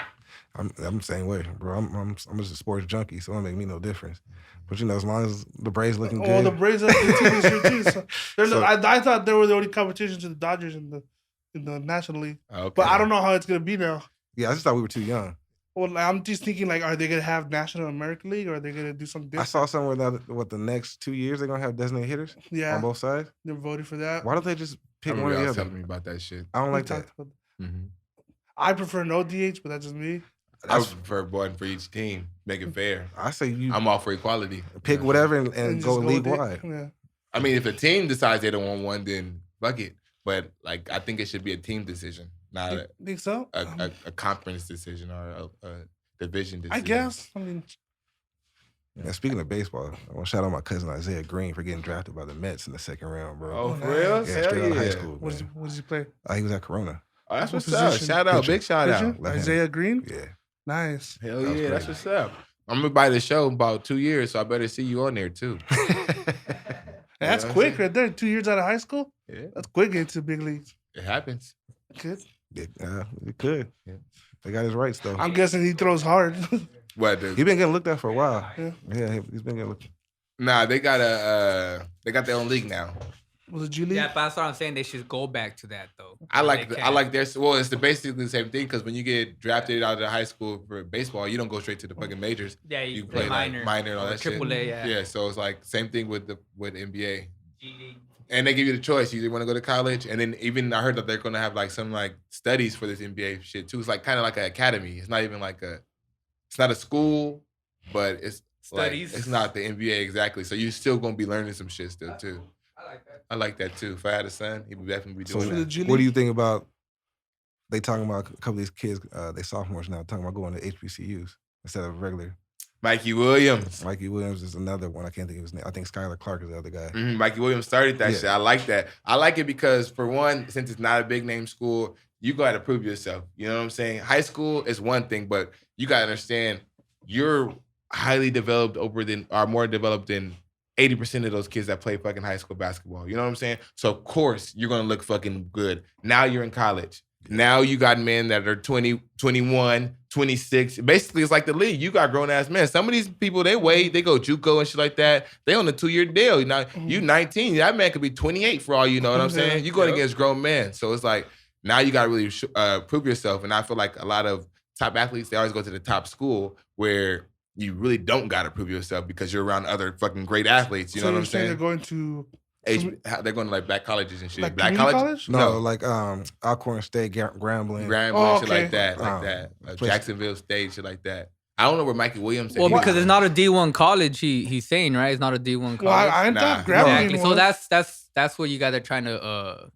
I'm the same way, bro. I'm just a sports junkie, so it don't make me no difference. But you know, as long as the Braves looking good. Oh, the Braves are good team this year too. So I thought they were the only competition to the Dodgers in the National League. Okay. But I don't know how it's gonna be now. Yeah, I just thought we were too young. Well, I'm just thinking, like, are they gonna have National American League, or are they gonna do something different? I saw somewhere that the next 2 years they're gonna have designated hitters. Yeah, on both sides. They're voting for that. Why don't they just pick one or the other? Telling me about that shit. I don't like that. I prefer no DH, but that's just me. I would prefer one for each team. Make it fair. I say I'm all for equality. Pick whatever and go league wide. Yeah. I mean, if a team decides they don't want one, then fuck it. But like, I think it should be a team decision, not think so? a conference decision or a division decision. I guess. I mean, and speaking of baseball, I want to shout out my cousin Isaiah Green for getting drafted by the Mets in the 2nd round, bro. Oh, for real? Yeah, straight out of high school. What does he play? He was at Corona. Oh, that's what's up. Shout out. Big shout out. Isaiah Green? Yeah. Nice. Hell yeah, that's what's up. I'm gonna buy the show in about 2 years, so I better see you on there too. That's quick right there. 2 years out of high school? Yeah. That's quick getting to the big leagues. It happens. Good. It could. Yeah. They got his rights though. I'm guessing he throws hard. What? He been getting looked at for a while. Yeah, he's been getting looked. Nah, they got their own league now. Was it G League? Yeah, but that's what I'm saying. They should go back to that though. I like their. Well, it's basically the same thing because when you get drafted out of high school for baseball, you don't go straight to the fucking majors. Yeah, you play minor, like minor and all that shit. AAA, yeah. Yeah, so it's like same thing with NBA. And they give you the choice. You either want to go to college, and then even I heard that they're going to have like some like studies for this NBA shit too. It's like kind of like an academy. It's not even like it's not a school, but it's studies. Like, it's not the NBA exactly. So you're still going to be learning some shit still too. I like that. I like that too. If I had a son, he would definitely be doing that. What do you think about they talking about a couple of these kids, they sophomores now, talking about going to HBCUs instead of regular? Mikey Williams. Mikey Williams is another one. I can't think of his name. I think Skylar Clark is the other guy. Mikey Williams started that shit. I like that. I like it because, for one, since it's not a big name school, you got to prove yourself. You know what I'm saying? High school is one thing, but you got to understand you're highly developed more developed than 80% of those kids that play fucking high school basketball. You know what I'm saying? So, of course, you're going to look fucking good. Now you're in college. Now you got men that are 20, 21, 26. Basically, it's like the league. You got grown-ass men. Some of these people, they go JUCO and shit like that. They on a 2-year deal. Now, you 19. That man could be 28 for all you know what I'm saying? You're going against grown men. So it's like, now you got to really prove yourself. And I feel like a lot of top athletes, they always go to the top school where you really don't got to prove yourself because you're around other fucking great athletes. You know what I'm saying? They're going to... They're going to like black colleges and shit. Like black college? No, like Alcorn State, Grambling. Shit like that. Jacksonville State, shit like that. I don't know where Mikey Williams is. Well, because it's not a D1 college, he's saying, right? It's not a D1 college. Well, I thought Grambling exactly. So that's what you guys are trying to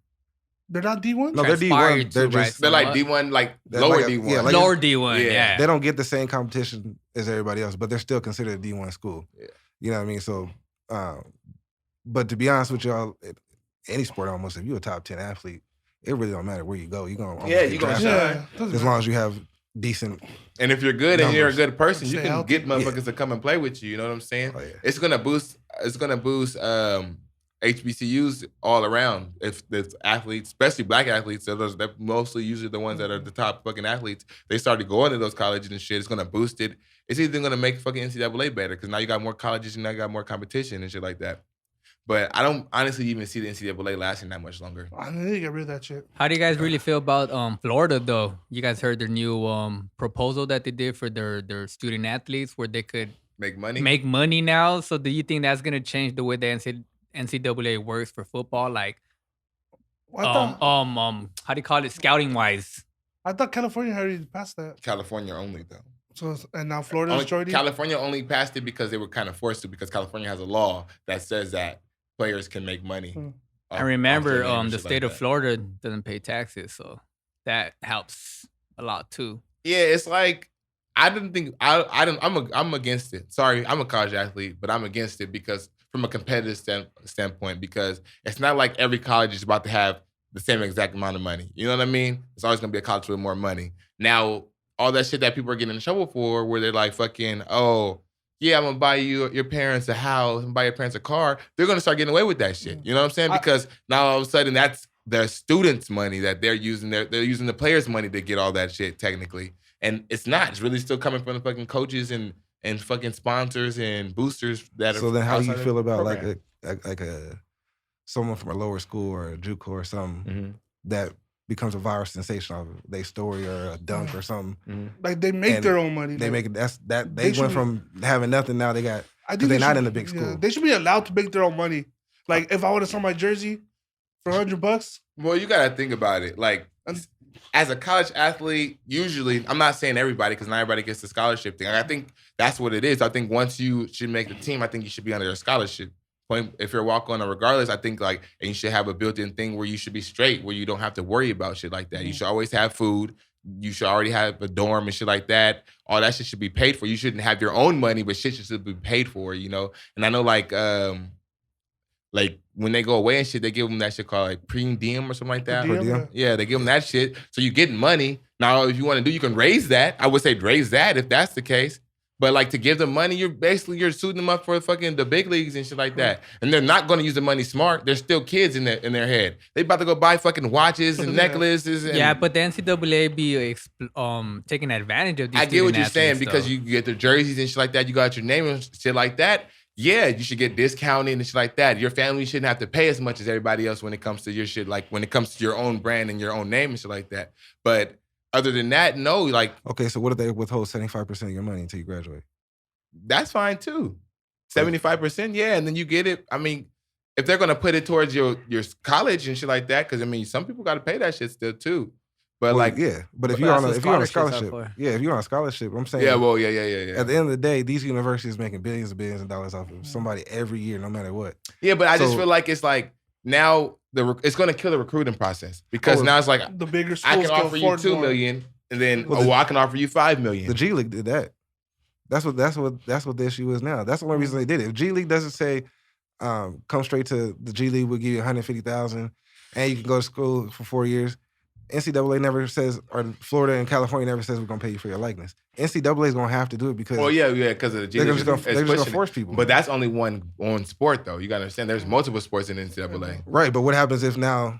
They're not D1? No, they're D1. Transpired They're to, right? just They're like Somewhat. D1, like They're lower like a- D1. yeah, like- Lower D1, Yeah. yeah. they don't get the same competition as everybody else, but they're still considered a D1 school. Yeah. You know what I mean? So, but to be honest with y'all, any sport almost, if you're a top 10 athlete, it really don't matter where you go. You're gonna Yeah, get you gonna drafted. shine. Doesn't As long as you have decent. And if you're good and you're a Numbers. good person, you Stay can healthy. get motherfuckers to come and play with you. You know what I'm saying? Oh, yeah. It's gonna boost. It's gonna boost HBCUs all around. If the athletes, especially black athletes, they're mostly usually the ones that are the top fucking athletes. They started going to those colleges and shit. It's gonna boost it. It's either gonna make fucking NCAA better because now you got more colleges and now you got more competition and shit like that. But I don't honestly even see the NCAA lasting that much longer. I need to get rid of that shit. How do you guys really feel about Florida though? You guys heard their new proposal that they did for their student athletes where they could Make money. make money now. So do you think that's gonna change the way the NCAA works for football? Like I thought, how do you call it? Scouting wise. I thought California had already passed that. California only though. So and now Florida's Only- joining. California only passed it because they were kind of forced to because California has a law that says that players can make money. Hmm. off- I remember off their name and the shit state like of that. Florida doesn't pay taxes, so that helps a lot too. Yeah, it's like I didn't think I'm against it. Sorry, I'm a college athlete, but I'm against it because from a competitive standpoint, because it's not like every college is about to have the same exact amount of money. You know what I mean? It's always gonna be a college with more money. Now, all that shit that people are getting in trouble for, where they're like fucking, oh, yeah, I'm gonna buy your parents a house and buy your parents a car, they're gonna start getting away with that shit. You know what I'm saying? Because now all of a sudden that's their students' money that they're using. They're using the players' money to get all that shit technically. And it's not. It's really still coming from the fucking coaches and fucking sponsors and boosters that are. So then, how do you outside of feel the about program. like a someone from a lower school or a JUCO or something Mhm. that becomes a viral sensation of their story or a dunk or something? Like they make And their own money. They like, make it. They They should went be- from having nothing now they got. I 'cause think they're they not should- in the big school. They should be allowed to make their own money. Like if I would have sold my jersey for $100, Well, you gotta think about it. Like, as a college athlete, usually, I'm not saying everybody because not everybody gets the scholarship thing. I think that's what it is. I think once you should make the team, I think you should be under a scholarship. If you're a walk-on or regardless, I think like, and you should have a built-in thing where you should be straight, where you don't have to worry about shit like that. You should always have food. You should already have a dorm and shit like that. All that shit should be paid for. You shouldn't have your own money, but shit should be paid for, you know? And I know like when they go away and shit, they give them that shit called like per diem or something like that. Per diem, diem? Yeah, they give them that shit. So you getting money. Now, if you want to do, you can raise that. I would say raise that if that's the case. But like to give them money, you're suiting them up for fucking the big leagues and shit like that. And they're not going to use the money smart. They're still kids in their head. They about to go buy fucking watches and Yeah. necklaces. And Yeah, but the NCAA be taking advantage of these. I get what student you're saying athletes, because though. you get the jerseys and shit like that. You got your name and shit like that. Yeah, you should get discounted and shit like that. Your family shouldn't have to pay as much as everybody else when it comes to your shit, like when it comes to your own brand and your own name and shit like that. But other than that, no, like Okay, so what if they withhold 75% of your money until you graduate? that's fine too. 75%, yeah, and then you get it. I mean, if they're gonna put it towards your college and shit like that, because I mean, some people got to pay that shit still too. But Well, like, yeah, but if But you're on that's a what if you're on a scholarships are scholarship, for. yeah, if you're on a scholarship, I'm saying, yeah, well, yeah. at the end of the day, these universities making billions and billions of dollars off of somebody every year, no matter what. Yeah, but I just So- feel like it's like now it's gonna kill the recruiting process because Oh, now it's like the bigger I schools can offer you afford $2 more. million, and then Well, I can offer you $5 million. The G League did that. That's what the issue is now. That's the only reason they did it. If G League doesn't say, come straight to the G League, we'll give you $150,000, and you can go to school for 4 years. NCAA never says, or Florida and California never says we're gonna pay you for your likeness. NCAA is gonna have to do it because Well, yeah, because of the G they're League just is gonna pushing it. force people. But that's only one sport, though. You gotta understand. There's multiple sports in NCAA. right, but what happens if now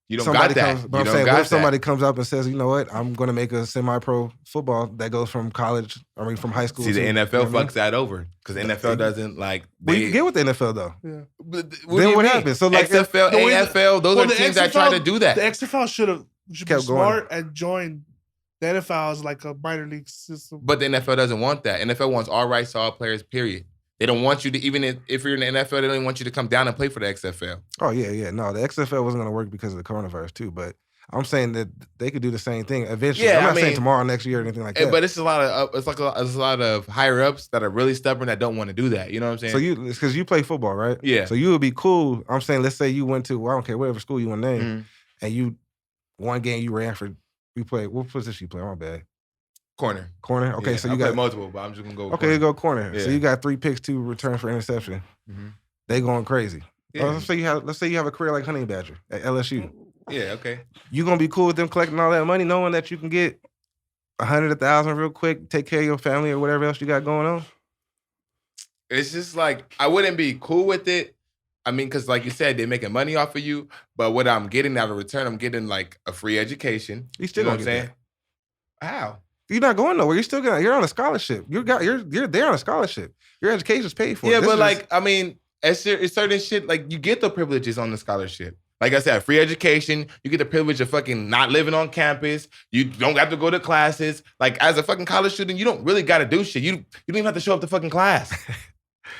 You don't somebody got that. comes? But You I'm don't saying, got what if somebody that. comes up and says, you know what, I'm gonna make a semi-pro football that goes from college, from high school. See, the to, NFL you know what I mean? fucks that over because the NFL doesn't like. Well, you can get with the NFL though. Yeah. But Then do you what mean? happens? So, like, XFL, the way the- AFL, those Well, are the teams that try XFL to do that. The XFL should be Kept going. smart and join the NFL as like a minor league system. But the NFL doesn't want that. NFL wants all rights to all players, period. They don't want you to, even if you're in the NFL, they don't even want you to come down and play for the XFL. Oh yeah. No, the XFL wasn't gonna work because of the coronavirus too. But I'm saying that they could do the same thing eventually. Yeah, I'm I not saying mean- tomorrow, next year, or anything like that. But it's a lot of it's a lot of higher ups that are really stubborn that don't want to do that. You know what I'm saying? so because you play football, right? Yeah. So you would be cool. I'm saying, let's say you went to, well, I don't care, whatever school you want to name. Mhm. and you one game you ran for you play what position you play? My bad. Corner. Okay, Yeah, so I you play got multiple, but I'm just gonna go. Okay, corner. you go corner. Yeah. So you got 3 picks, 2 returns for interception. Mm-hmm. They going crazy. Yeah. Let's say you have a career like Honey Badger at LSU. Yeah. Okay. You gonna be cool with them collecting all that money, knowing that you can get 100, 1,000 real quick, take care of your family or whatever else you got going on? It's just like I wouldn't be cool with it. I mean, because like you said, they're making money off of you. But what I'm getting out of return, I'm getting like a free education. You still know gonna what I'm get saying? How? You're not going nowhere. You're on a scholarship. You're there on a scholarship. Your education's paid for. Yeah, but like I mean, it's certain shit. Like you get the privileges on the scholarship. Like I said, free education. You get the privilege of fucking not living on campus. You don't have to go to classes. Like as a fucking college student, you don't really got to do shit. You don't even have to show up to fucking class.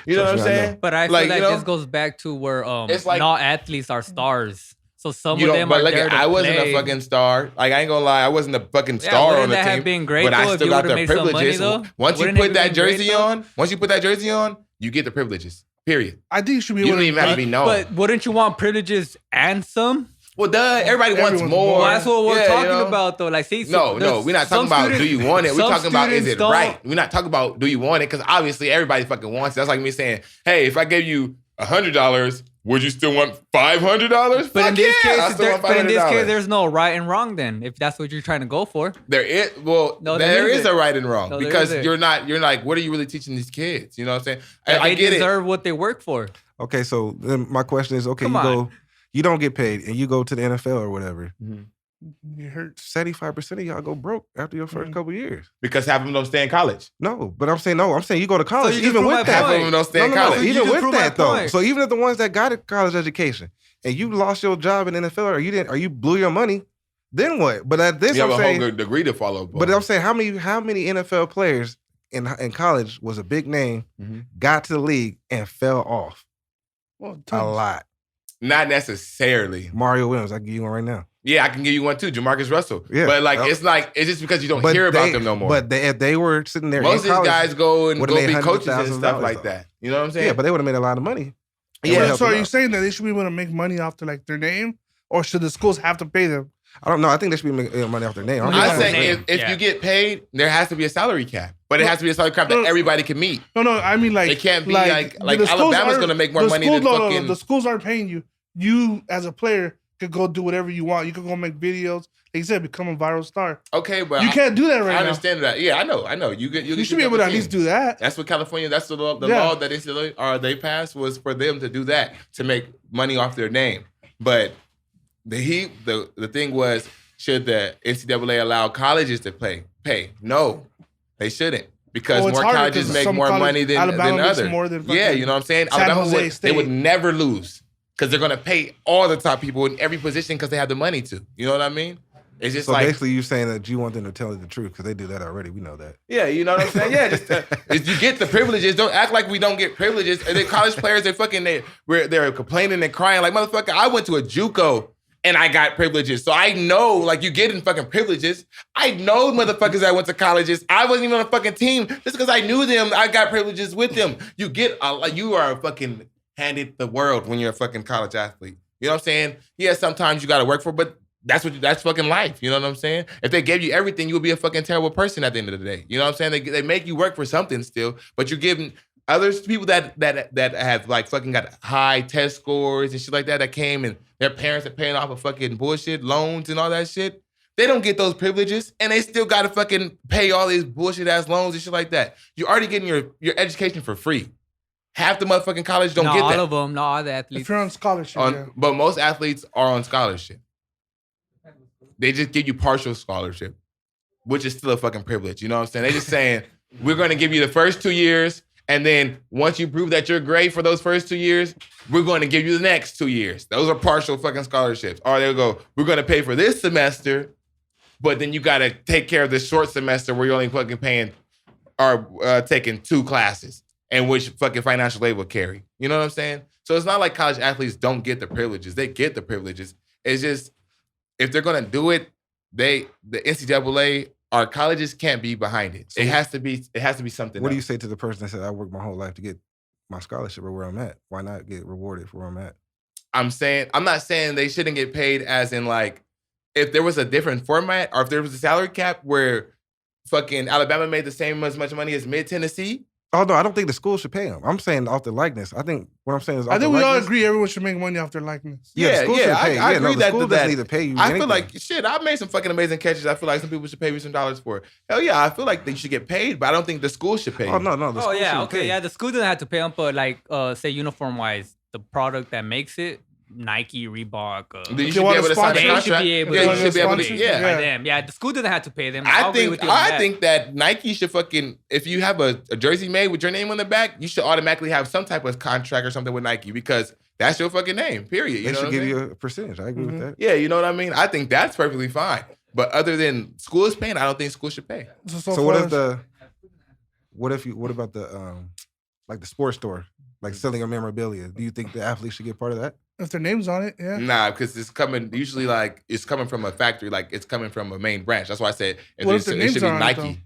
You know what I'm saying? But I feel like this goes back to where it's like, not athletes are stars. So some of them but are like, there to I wasn't play. a fucking star. Like I ain't gonna lie, I wasn't a fucking star on the that team. have been great, but I though, if still you got would've the made some money, privileges. though? Once you Wouldn't it put have that been great, jersey though? on, you get the privileges. Period. I think you should be You able don't to even have to be known. But wouldn't you want privileges and some? Well, duh. Everybody wants Everyone's more. more. Well, that's what we're Yeah, talking about, though. Like, see, No, we're not talking about do you want it. We're talking about is it right. We're not talking about do you want it because obviously everybody fucking wants it. That's like me saying, hey, if I gave you $100, would you still want $500? But in this case, $500. there's no right and wrong. Then, if that's what you're trying to go for, There is there is a right and wrong No, there because isn't. you're like, what are you really teaching these kids? You know what I'm saying? they get deserve what they work for. Okay, so then my question is, okay, Come on. you don't get paid and you go to the NFL or whatever. You hurt. 75% of y'all go broke after your first couple years. because half of them don't stay in college. No, but I'm saying you go to college. you just Even proved my with that, Half of point. them don't stay in no, college. You even just with proved my that though. point. So even if the ones that got a college education and you lost your job in the NFL or you blew your money, then what? But at this, You have I'm a saying, whole good degree to follow. but I'm saying how many NFL players in college was a big name, got to the league and fell off? Well, A tons. lot. Not necessarily. Mario Williams, I can give you one right now. Yeah, I can give you one too, Jamarcus Russell. Yeah. But like, Yep. it's just because you don't hear about them no more. But if they were sitting there, most of in these college, guys go would've be made coaches and $100,000 stuff like though. that. You know what I'm saying? yeah, but they would have made a lot of money. It Yeah. would've helped So them are you out. saying that they should be able to make money off their name, or should the schools have to pay them? I don't know. I think they should be making money off their name. I don't Yeah. think I'm that's saying what- if you get paid, there has to be a salary cap. But it has to be a salary cap that everybody can meet. No, I mean like It can't be like the schools Alabama's aren't- gonna make more the money schools- than no, fucking. the schools aren't paying you. You as a player could go do whatever you want. You could go make videos. Like you said, become a viral star. Okay, but You can't do that right I now. understand that. Yeah, I know. You You should be able to at least do that. That's what California. That's the law Yeah. that they passed was for them to do that to make money off their name. But the thing was, should the NCAA allow colleges to pay? No, they shouldn't. Because Well, it's more harder colleges 'cause make some more college- money than Alabama makes others. more than Yeah, fucking you know what I'm saying? San Alabama Jose they would State. never lose because they're gonna pay all the top people in every position because they have the money to. You know what I mean? It's just So like basically, you're saying that you want them to tell you the truth because they do that already. We know that. yeah, you know what I'm saying? Yeah, just if you get the privileges, don't act like we don't get privileges. And the college players, they're complaining and crying like motherfucker. I went to a JUCO and I got privileges, so I know like you getting fucking privileges. I know motherfuckers that went to colleges. I wasn't even on a fucking team just because I knew them. I got privileges with them. You are fucking handed the world when you're a fucking college athlete. You know what I'm saying? Yeah, sometimes you got to work for, but. That's fucking life. You know what I'm saying? If they gave you everything, you would be a fucking terrible person at the end of the day. You know what I'm saying? They make you work for something still, but you're giving others people that have like fucking got high test scores and shit like that came and their parents are paying off of fucking bullshit loans and all that shit. They don't get those privileges and they still gotta fucking pay all these bullshit ass loans and shit like that. You're already getting your education for free. Half the motherfucking college don't Not get all that. of them, not all the athletes. If you're on scholarship, yeah. But most athletes are on scholarship. They just give you partial scholarship, which is still a fucking privilege. You know what I'm saying? They just saying, we're going to give you the first 2 years, and then once you prove that you're great for those first 2 years, we're going to give you the next 2 years. Those are partial fucking scholarships. Or they'll go, we're going to pay for this semester, but then you got to take care of this short semester where you're only fucking paying or taking 2 classes, and which fucking financial aid will carry. You know what I'm saying? So it's not like college athletes don't get the privileges. They get the privileges. It's just, if they're gonna do it, the NCAA, our colleges can't be behind it. So it has to be something. What do you else. say to the person that said, "I worked my whole life to get my scholarship or where I'm at? Why not get rewarded for where I'm at?" I'm not saying they shouldn't get paid as in like, if there was a different format or if there was a salary cap where fucking Alabama made the same as much money as Mid-Tennessee. Oh, no, I don't think the school should pay them. I'm saying off the likeness. I think what I'm saying is I think we all agree everyone should make money off their likeness. Yeah, the school should pay. I agree the that school doesn't need to pay you I anything. feel like, shit, I made some fucking amazing catches. I feel like some people should pay me some dollars for it. Hell yeah, I feel like they should get paid, but I don't think the school should pay you. Oh, no, the school should pay. Yeah, the school doesn't have to pay them, but like, say uniform-wise, the product that makes it, Nike, Reebok. Then you should be able to sign a They contract. should be able you should be able to. Yeah. by them. Yeah, the school doesn't have to pay them. I think that Nike should fucking, if you have a jersey made with your name on the back, you should automatically have some type of contract or something with Nike because that's your fucking name, period. They should give you a percentage. I agree with that. Yeah, you know what I mean? I think that's perfectly fine. But other than school is paying, I don't think school should pay. So what about the like the sports store, like selling your memorabilia? Do you think the athletes should get part of that? If their name's on it, yeah. Nah, because it's coming, usually like, it's coming from a factory, like it's coming from a main branch. That's why I said What if it their names should be are on it, Nike. though?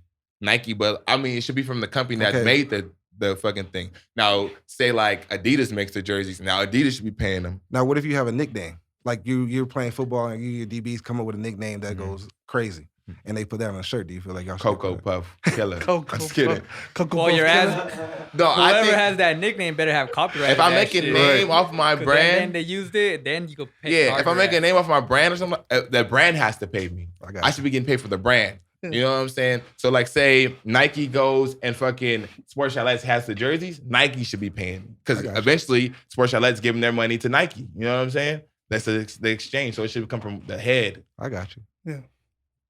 Nike, but I mean, it should be from the company that Okay. made the fucking thing. Now, say like Adidas makes the jerseys. Now, Adidas should be paying them. Now, what if you have a nickname? Like you're playing football and your DBs come up with a nickname that goes crazy, and they put that on a shirt. Do you feel like y'all should Cocoa get that? Puff Killer. Cocoa I'm just kidding. Well, your ass, No, I whoever think has that nickname better have copyright. if I make a name off my 'Cause then brand, they used it, then you could pay. yeah, if I make a name off my brand or something, the brand has to pay me. I got I you. should be getting paid for the brand. You know what I'm saying? So like say Nike goes and fucking Sports Chalet's has the jerseys, Nike should be paying. Because I got you. eventually Sports Chalet's giving their money to Nike. You know what I'm saying? That's the exchange. So it should come from the head. I got you. Yeah.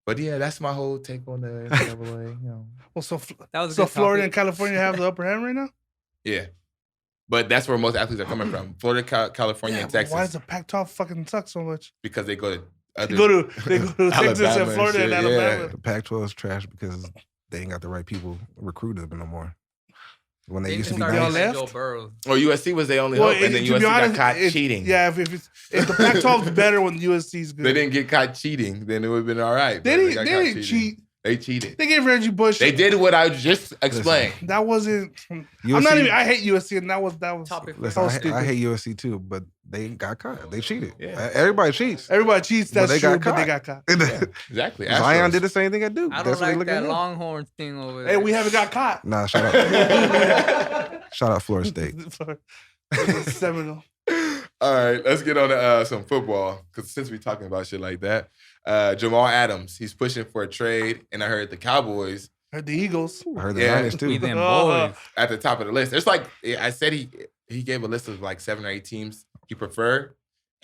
But yeah, that's my whole take on the NCAA. You know. Well, That was a so good Florida topic. and California have the upper hand right now? Yeah. But that's where most athletes are coming from. Florida, California, and but Texas. why does the Pac-12 fucking suck so much? Because they go to other They go to Texas Alabama and and Florida and shit, Alabama. yeah. The Pac-12 is trash because they ain't got the right people recruiting them no more. When they used to be started nice. left? Joe Burrow. Or USC was their only hope, and then to be USC honest, got caught if- cheating. Yeah, if the Pac-12 is better when USC's good. They didn't get caught cheating, then it would have been all right. They but didn't, got they caught didn't cheat. They cheated. They gave Reggie Bush. They did what I just explained. That wasn't. I'm USC not even. I hate USC, and that was Topic. Listen, that was I hate stupid. USC too, but they got caught. They cheated. Yeah. Everybody cheats. Everybody cheats. But That's they true, got but they caught. got caught. Exactly. Zion Astros. did the same thing at Duke. I That's don't what they like looking that at. Longhorns thing over there. Hey, we haven't got caught. Nah, shout out. Shout out Florida State. Seminole. All right, let's get on to some football. Because since we're talking about shit like that, Jamal Adams, he's pushing for a trade, and I heard the Cowboys Heard the Eagles. I heard the Yeah. Niners We too. them Oh. boys. at the top of the list. There's like, I said he gave a list of like 7 or 8 teams he preferred.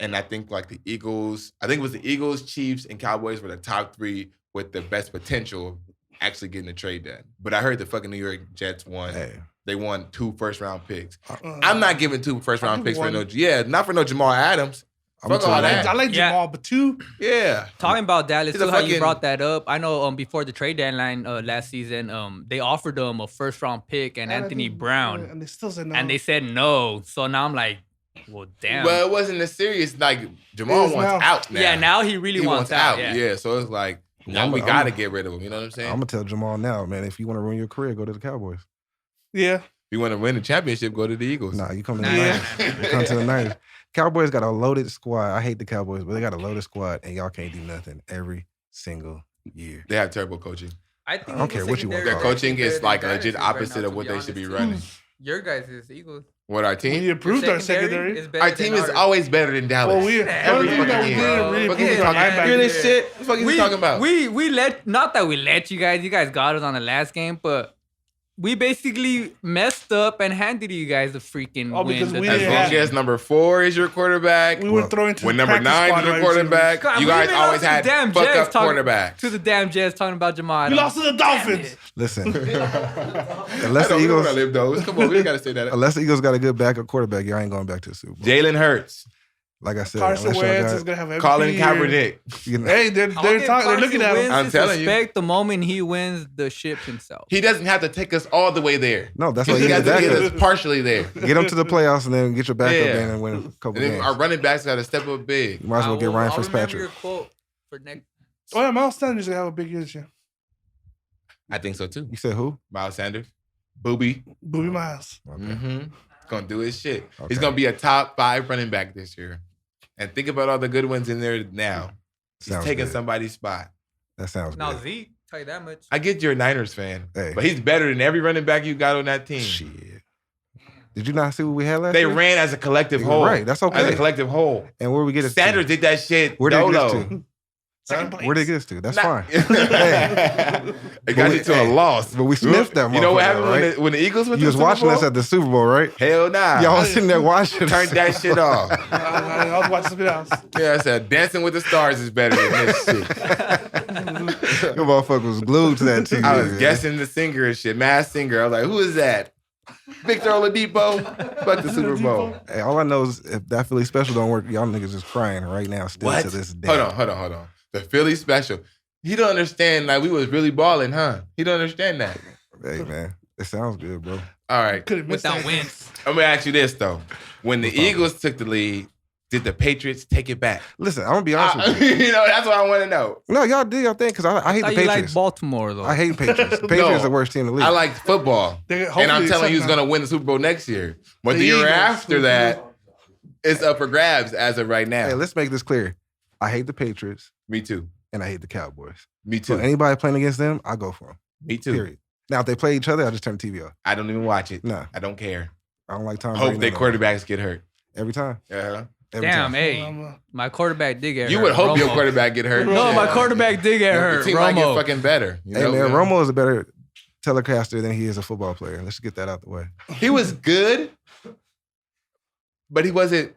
And I think like the Eagles, I think it was the Eagles, Chiefs, and Cowboys were the top 3 with the best potential of actually getting the trade done. But I heard the fucking New York Jets won. Hey. They won 2 first-round picks. Uh, I'm not giving 2 first-round I'll picks give for one. not for no Jamal Adams. I'm gonna Fuck tell all you that. I like Yeah. Jamal, but 2. Yeah. Talking about Dallas He's a too, how you fucking- brought that up. I know before the trade deadline last season, they offered them a first round pick and Anthony Brown, And they still said no. and they said no. So now I'm like, well, damn. Well, it wasn't as serious. Like, It Jamal is wants now. out now. Yeah, now he really he wants out. Yeah. Yeah, so it's like, now I'm- we I'm- got to get rid of him. You know what I'm saying? I'm gonna tell Jamal now, man. If you want to ruin your career, go to the Cowboys. Yeah. If you want to win the championship, go to the Eagles. Nah, you come to the Nah, Niners. nah, You come to the Niners. Cowboys got a loaded squad. I hate the Cowboys, but they got a loaded squad, and y'all can't do nothing every single year. They have terrible coaching. I think I don't care what you want Their to coaching is like a legit opposite of what they should be running. Your guys is Eagles. What, our We team? improved our secondary. Our team is always better than Dallas. Well, we Every only thing that we fucking did year. really What improve you is our talking- hear linebackers. this shit? What the fuck is he talking about? We let, not that we let you guys got us on the last game, but we basically messed up and handed you guys a freaking Oh, because win. we As didn't long have- as number 4 is your quarterback, We were throwing to when the number practice 9 squad is your wide quarterback, God, you we guys even always lost to the had damn fuck Jets up talking- quarterbacks. To the damn Jets talking about Jamal. We lost to the Dolphins. Listen, I unless the don't Eagles, want to live those. Come on, we got to say that. unless the Eagles got a good backup quarterback, y'all ain't going back to the Super Bowl. Jalen Hurts, Like I said, Carson unless y'all Wentz is got, gonna have MVP Colin year. Kaepernick. you know, Hey, they're looking at him. I'm telling you. Respect the moment he wins the ship himself. He doesn't have to take us all the way there. no, that's He why you has get to get backup. us partially there. Get them to the playoffs and then get your backup Yeah. in and win a couple And then games. our running backs got to step up big. You might as well get Ryan I'll remember Fitzpatrick. your quote for next. Oh yeah, Miles Sanders is gonna have a big year this year. I think so too. You said who? Miles Sanders, Booby. Booby Miles. Okay. Mm-hmm. Gonna do his shit. Okay. He's gonna be a top 5 running back this year. And think about all the good ones in there now. He's Sounds taking good. somebody's spot. That sounds Now good. Zeke, tell you that much. I get you're a Niners fan, Hey. but he's better than every running back you got on that team. Shit. Did you not see what we had last They year? ran as a collective You're whole. right, that's okay. As a collective whole. And where we get it Sanders to? did that shit Where did it get us dolo. to? Second place. Where did it get us to? That's Nah. fine. Hey. It got you to a loss. But we sniffed that You know what motherfucker, happened right? when the Eagles went You to was the Super watching Bowl? us at the Super Bowl, right? Hell nah. Y'all was sitting there watching. Turned that shit off. I was watching something else. Yeah, I said Dancing with the Stars is better than this shit. The motherfucker was glued to that TV. I was man. guessing the singer and shit. Mass singer. I was like, who is that? Victor Oladipo? Fuck the Super Bowl. Hey, all I know is if that Philly special don't work, y'all niggas is crying right now still What? to this day. Hold on. The Philly special. He don't understand, like, we was really balling, huh? He don't understand that. Hey, man. It sounds good, bro. All right. Could have missed Without that. wins. I'm going to ask you this, though. When the Eagles took the lead, did the Patriots take it back? Listen, I'm going to be honest with you. You know, that's what I want to know. No, y'all do your thing because I hate the Thought you like Patriots. Baltimore though. I hate Patriots. The Patriots are the worst team in the league. I like football. And I'm telling you who's going to win the Super Bowl next year. But the year Eagles. after that, it's up for grabs as of right now. Hey, let's make this clear. I hate the Patriots Me too. and I hate the Cowboys. Me So too. anybody playing against them, I go for them. Me too. Period. Now, if they play each other, I just turn the TV off. I don't even watch it. Nah, I don't care. I don't like Tom I hope Brady their no more. quarterbacks get hurt. Every time. Uh-huh. Every Damn, time. hey, my quarterback did get You hurt. would hope your Romo. quarterback get hurt. No, my Yeah. quarterback did get The hurt. team might get Romo. fucking better. You Hey, know, man, Romo is a better telecaster than he is a football player. Let's get that out the way. He was good, but he wasn't.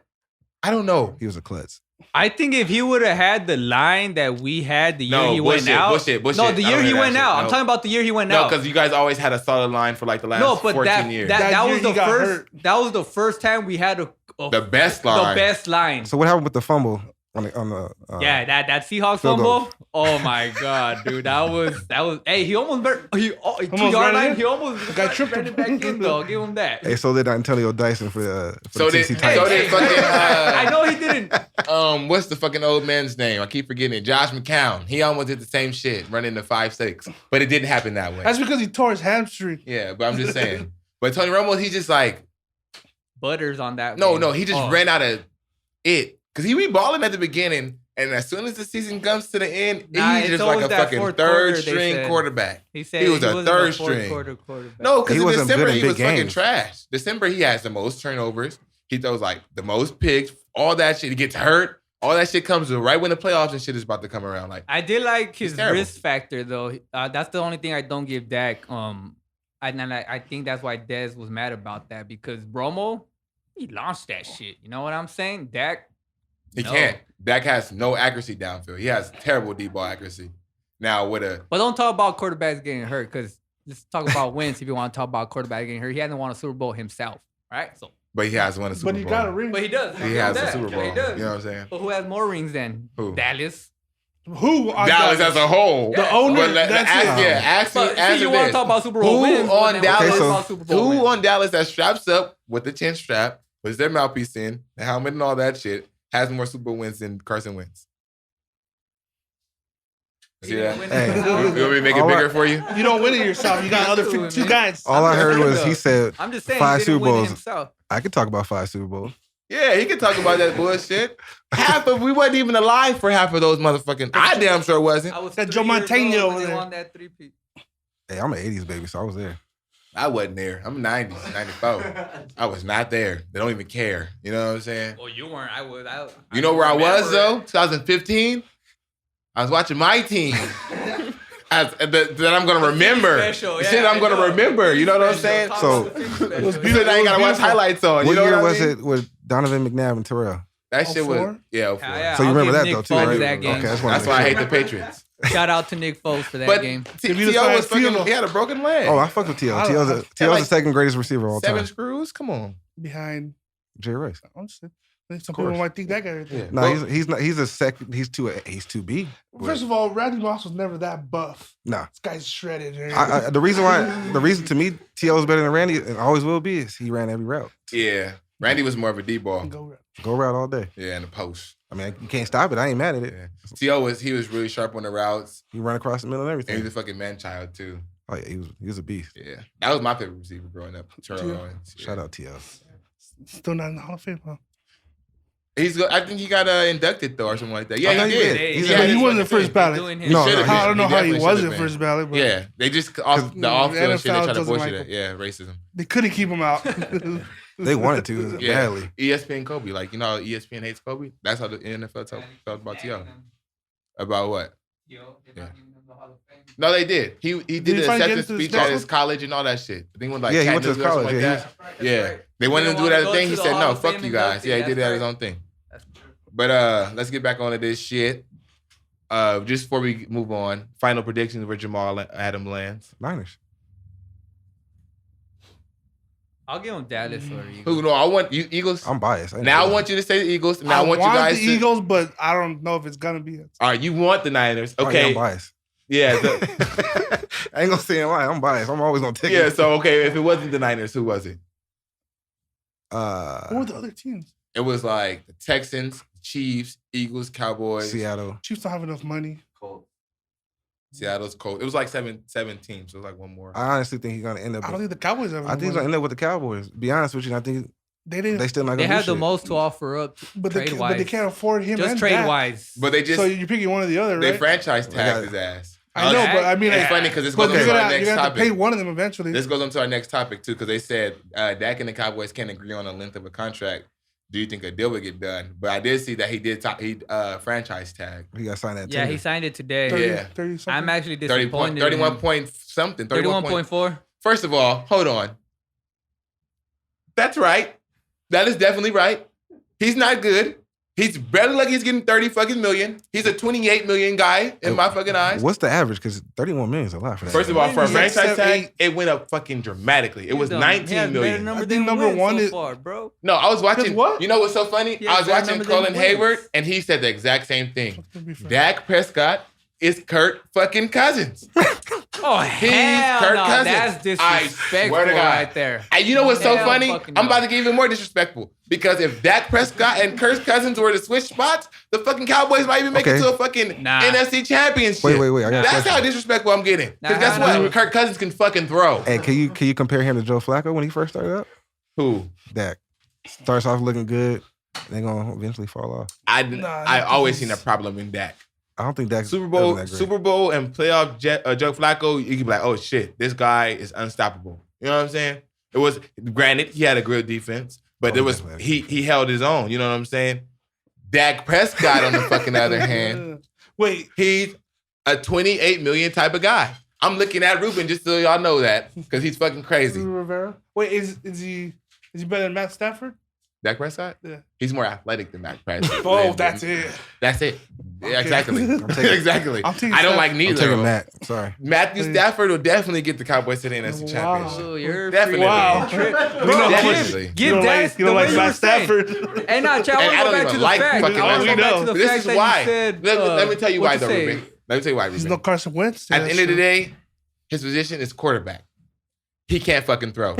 I don't know. He was a klutz. I think if he would have had the line that we had the year No, he went bullshit, out. bullshit. No, the I year don't he hear that went shit. out. I'm No. talking about the year he went No, out. because you guys always had a solid line for like the last No, but 14 that years. That was year the he got first. hurt. That was the first time we had the best line. the best line. So what happened with the fumble on the Yeah, that Seahawks field goal. fumble. Oh my god, dude, that was. Hey, he almost 2 Almost yard ran line. in? He almost Guy tripped ran him. it back in though. Give him that. Hey, so did Antonio Dyson for So the did- TC so Titans. did fucking, I know he didn't. What's the fucking old man's name? I keep forgetting it. Josh McCown. He almost did the same shit, running the 5.6, but it didn't happen that way. That's because he tore his hamstring. Yeah, but I'm just saying. But Tony Romo, he's just like, Butters on that. no, game. he just Oh. ran out of it. Because he be balling at the beginning, and as soon as the season comes to the end, Nah, he's it's just like always a that fucking fourth third quarter, they string said. quarterback. He said he was a wasn't third fourth string. quarter quarterback. No, because He in wasn't December good in he big was fucking games. trash. December he has the most turnovers. He throws like the most picks, all that shit. He gets hurt. All that shit comes right when the playoffs and shit is about to come around. Like, I did like his terrible. risk factor though. That's the only thing I don't give Dak. I think that's why Dez was mad about that because Romo, he launched that shit. You know what I'm saying? Dak, he No. can't. Dak has no accuracy downfield. He has terrible deep ball accuracy. Now with a but don't talk about quarterbacks getting hurt because let's talk about wins if you want to talk about quarterback getting hurt. He hasn't won a Super Bowl himself, right? So, but he has won a Super But he Bowl. got a ring. but he does. He has a that. Super Bowl. He does. You know what I'm saying? But who has more rings than Who? Dallas? Who? on Dallas as a whole. The owner, But that's it. yeah, ask me, But see, answer you want this. to talk about Super Bowl Who wins? but on then Dallas? what so about Super Bowl Who wins? on Dallas that straps up with the chin strap, puts their mouthpiece in, the helmet and all that shit, has more Super Bowl wins than Carson Wentz? See that? Hey. You want me to make it All bigger right. for you? You don't win it yourself. You got other 52 guys. All I I'm just heard saying, was he though. said I'm just saying, 5 he didn't Super win it Bowls. himself. I could talk about 5 Super Bowls. Yeah, he can talk about that bullshit. We wasn't even alive for half of those motherfucking. I damn sure wasn't. I was That 3 Joe years Montana old when over they there. won that 3-peat. Hey, I'm an 80s baby, so I was there. I wasn't there. I'm 90s, 94. I was not there. They don't even care. You know what I'm saying? Well, you weren't. I was. You know where I was remember though? it. 2015. I was watching my team. That I'm gonna remember. Special, Shit, I'm gonna remember. You know what I'm saying? So- It was You said I ain't gotta watch highlights on. What You know year what I was mean? it with Donovan McNabb and Terrell? That shit was 04? yeah. 04. Yeah, So you I'll remember give that Nick though too, Foles right? that game. Okay, that's That's why I hate the Patriots. Shout out to Nick Foles for that But game. T.O. If you was decide fucking. Theo- He had a broken leg. Oh, I fuck with T.O. T.O.'s like the second greatest receiver of all 7 time. screws. Come on. behind. Jay Rice. Honestly, I think some course. people might think that guy. Right there. Yeah. No, Well- he's not. He's a second. He's 2B. First of all, Randy Moss was never that buff. Nah. This guy's shredded. The reason to me T.O. is better than Randy and always will be is he ran every route. Yeah. Randy was more of a deep ball. Go Go route all day. Yeah, in the post. I mean, you can't stop it. I ain't mad at it. Yeah. T.O. was really sharp on the routes. He run across the middle and And everything. he was a fucking man child too. Oh yeah, he was a beast. Yeah. That was my favorite receiver growing up. Terrell T.O. Owens. Yeah. Shout out T.O. Still not in the Hall of Fame, huh? I think he got inducted though or something like that. Yeah, thought he he did. did. He wasn't the first ballot. No, I don't know how he definitely wasn't should've been. first ballot, but Yeah, they just off the off-field shit. They NFL try to doesn't bullshit like it. Yeah, racism. they couldn't keep him out. They wanted to badly. ESPN Kobe, like you know, how ESPN hates Kobe. That's how the NFL felt about T.O. About what? Yeah. No, they did. He did he the finally get acceptance into the speech at school? his college and all that shit. I think it was like Yeah, he went to his Chattanooga or college. something Yeah, like that. Yeah, they wanted him to do that thing. He said, "No, fuck you guys." Yeah, he did that his own thing. But let's get back onto this shit. Just before we move on, final predictions where Jamal Adams lands. Niners. I'll give him Dallas or Eagles. Who? No, I want you Eagles. I'm biased. Now I want you to say the Eagles. Now I want you want guys the to. Eagles, but I don't know if it's gonna be it. All right, you want the Niners? Oh, yeah, Okay. I'm biased. Yeah. I ain't gonna say why. I'm biased. I'm always gonna take Yeah. it. So okay, if it wasn't the Niners, who was it? What were the other teams? It was like the Texans, Chiefs, Eagles, Cowboys, Seattle. Chiefs don't have enough money. Seattle's Colts. It was like seven teams. So it was like one more. I honestly think he's gonna end up. I don't think the Cowboys have I enough think he's money. gonna end up with the Cowboys. Be honest with you, I think They didn't. they still not gonna. They do have the shit. most to offer up but trade wise. they can't afford him. Just and trade that. wise. But they just So you're picking one or the other, right? they franchise got tagged it. his ass. I know, but I mean, It's like, funny because this but goes you're on to our gonna, next you're gonna have to pay topic. one of them eventually. This goes on to our next topic too, because they said Dak and the Cowboys can't agree on the length of a contract. Do you think a deal would get done? But I did see that he did franchise tag. He got signed that. Yeah, tender. he signed it today. 30, yeah. 30 something. I'm actually 30 disappointed. point, 31 point something. 31.4. First of all, hold on. That's right. That is definitely right. He's not good. He's barely like he's getting 30 fucking million. He's a 28 million guy in my fucking eyes. What's the average? Because 31 million is a lot for that. First of all, for a He's like franchise 7, tag, 8. it went up fucking dramatically. It was He has 19 better million. number I than think number wins one so is- far, bro. No, I was watching. what? You know what's so funny? Yeah, I was better watching number than Colin wins. Hayward, and he said the exact same thing. Let's be fair. Dak Prescott is Kirk fucking Cousins. Oh, He's hell Kirk no. Cousins. That's I disrespectful swear to God. right there. And you know what's so Hell funny? fucking I'm no. about to get even more disrespectful. Because if Dak Prescott and Kirk Cousins were to switch spots, the fucking Cowboys might even make it Okay. to a fucking Nah. NFC championship. Wait. I got a That's question. how disrespectful I'm getting. Because Nah, guess nah. what? Kirk Cousins can fucking throw. Hey, can you compare him to Joe Flacco when he first started up? Who? Dak starts off looking good, they're gonna eventually fall off. I always seen a problem in Dak. I don't think Dak's Super ever Bowl, that great. Super Bowl, and playoff Joe Flacco, you can be like, oh shit, this guy is unstoppable. You know what I'm saying? It was granted he had a good defense, but Oh, it was definitely. he held his own. You know what I'm saying? Dak Prescott, on the fucking other hand, Wait, he's a 28 million type of guy. I'm looking at Ruben just so y'all know that because he's fucking crazy. Rivera. Wait, is he better than Matt Stafford? Dak Prescott? Yeah. He's more athletic than Dak Prescott. Oh, that's it. That's it. Yeah, exactly. taking- exactly. I'm taking I don't like Stafford. I'm neither. taking of them. Matt. Sorry. Matthew Stafford will definitely get the Cowboys to the NFC Wow. Championship. Oh, you're Definitely. Wow. Bro, Definitely. give You don't Dak like, you the don't way like you Matt were saying. Stafford. And now, Chad, I And I want to go don't back even to the like fact. fucking I want to go Matt back to Stafford. the This fact is that why. you said. Let me tell you why, what'd though, say? Ruben. Let me tell you why, He's Ruben. no Carson Wentz. At the end of the day, his position is quarterback. He can't fucking throw.